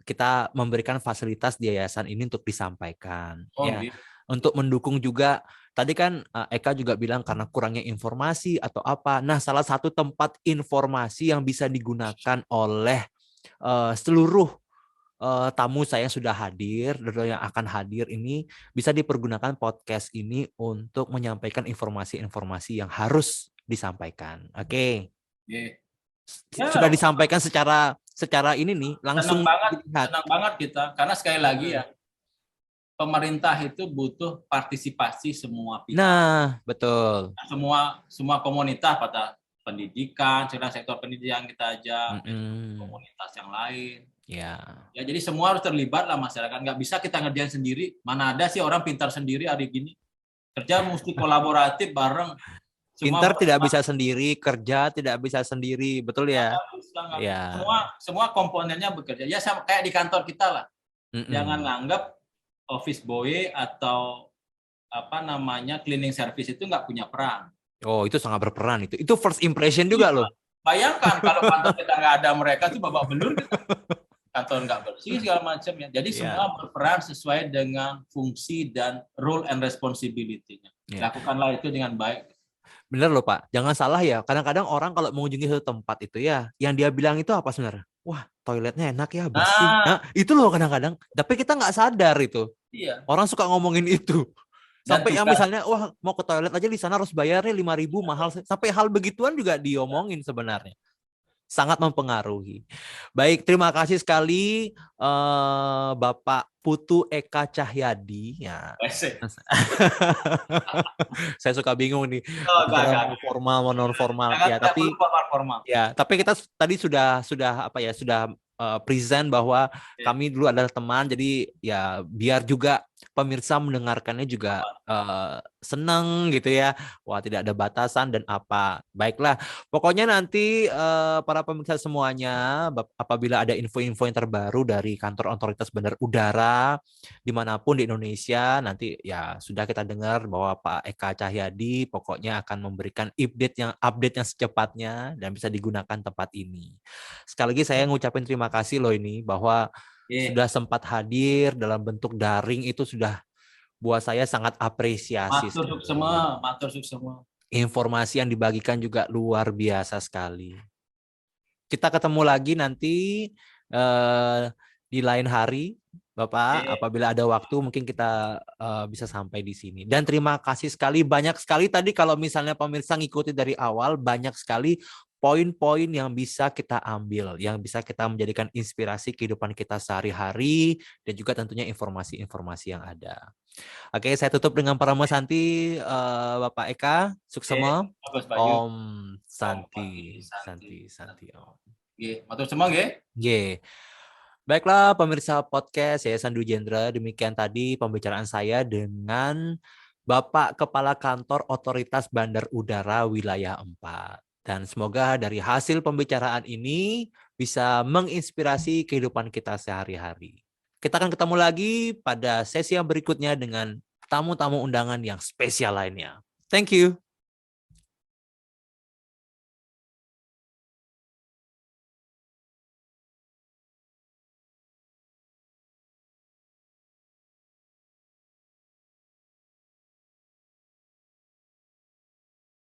kita memberikan fasilitas di yayasan ini untuk disampaikan. Ya, Gitu. untuk mendukung juga. Tadi kan Eka juga bilang karena kurangnya informasi atau apa. Nah, salah satu tempat informasi yang bisa digunakan oleh seluruh tamu saya yang sudah hadir dan yang akan hadir ini bisa dipergunakan podcast ini untuk menyampaikan informasi-informasi yang harus disampaikan. Oke. Yeah. Sudah disampaikan secara ini nih langsung senang banget kita karena sekali lagi ya pemerintah itu butuh partisipasi semua pihak. Nah, betul. Semua komunitas pada pendidikan, sektor pendidikan kita ajak, komunitas yang lain. Ya, jadi semua harus terlibat lah masyarakat. Nggak bisa kita ngerjain sendiri. Mana ada sih orang pintar sendiri hari gini. Kerja mesti kolaboratif bareng. Pintar tidak bisa sendiri, kerja tidak bisa sendiri, betul ya? Ya. Semua komponennya bekerja. Ya sama kayak di kantor kita lah. Jangan nganggap office boy atau cleaning service itu nggak punya peran. Oh, itu sangat berperan itu. Itu first impression juga loh. Bayangkan kalau kantor kita nggak ada mereka tuh babak belur kita. Kantor nggak bersih segala macam ya. Jadi semua berperan sesuai dengan fungsi dan role and responsibility-nya. Lakukanlah itu dengan baik. Bener loh Pak, jangan salah ya. Kadang-kadang orang kalau mengunjungi suatu tempat itu ya, yang dia bilang itu apa sebenarnya? Wah, toiletnya enak ya, bersih. Nah, itu loh kadang-kadang. Tapi kita nggak sadar itu. Iya. Orang suka ngomongin itu. Sampai yang misalnya, wah mau ke toilet aja di sana harus bayarnya 5.000 mahal. Sampai hal begituan juga diomongin sebenarnya. Sangat mempengaruhi. Baik, terima kasih sekali Bapak Putu Eka Cahyadi. Ya. Saya suka bingung nih. Formal mau non formal ya, tapi kita tadi sudah present bahwa kami dulu adalah teman, jadi ya biar juga pemirsa mendengarkannya juga senang gitu ya. Wah, tidak ada batasan dan apa. Baiklah, pokoknya nanti para pemirsa semuanya, apabila ada info-info yang terbaru dari kantor otoritas bandar udara dimanapun di Indonesia, nanti ya sudah kita dengar bahwa Pak Eka Cahyadi pokoknya akan memberikan update yang secepatnya dan bisa digunakan tempat ini. Sekali lagi saya ngucapin terima kasih loh ini bahwa sudah sempat hadir dalam bentuk daring, itu sudah buat saya sangat apresiasi. Matur semua. Informasi yang dibagikan juga luar biasa sekali. Kita ketemu lagi nanti di lain hari, Bapak. Apabila ada waktu mungkin kita bisa sampai di sini. Dan terima kasih sekali, banyak sekali tadi kalau misalnya pemirsa ngikuti dari awal, banyak sekali poin-poin yang bisa kita ambil, yang bisa kita menjadikan inspirasi kehidupan kita sehari-hari, dan juga tentunya informasi-informasi yang ada. Oke, saya tutup dengan Parama Santi, Bapak Eka, suksema, Om Santi. Om. Matur semua, nggih. Baiklah pemirsa podcast Yayasan Dwi Jendra, demikian tadi pembicaraan saya dengan Bapak Kepala Kantor Otoritas Bandar Udara Wilayah 4. Dan semoga dari hasil pembicaraan ini bisa menginspirasi kehidupan kita sehari-hari. Kita akan ketemu lagi pada sesi yang berikutnya dengan tamu-tamu undangan yang spesial lainnya. Thank you.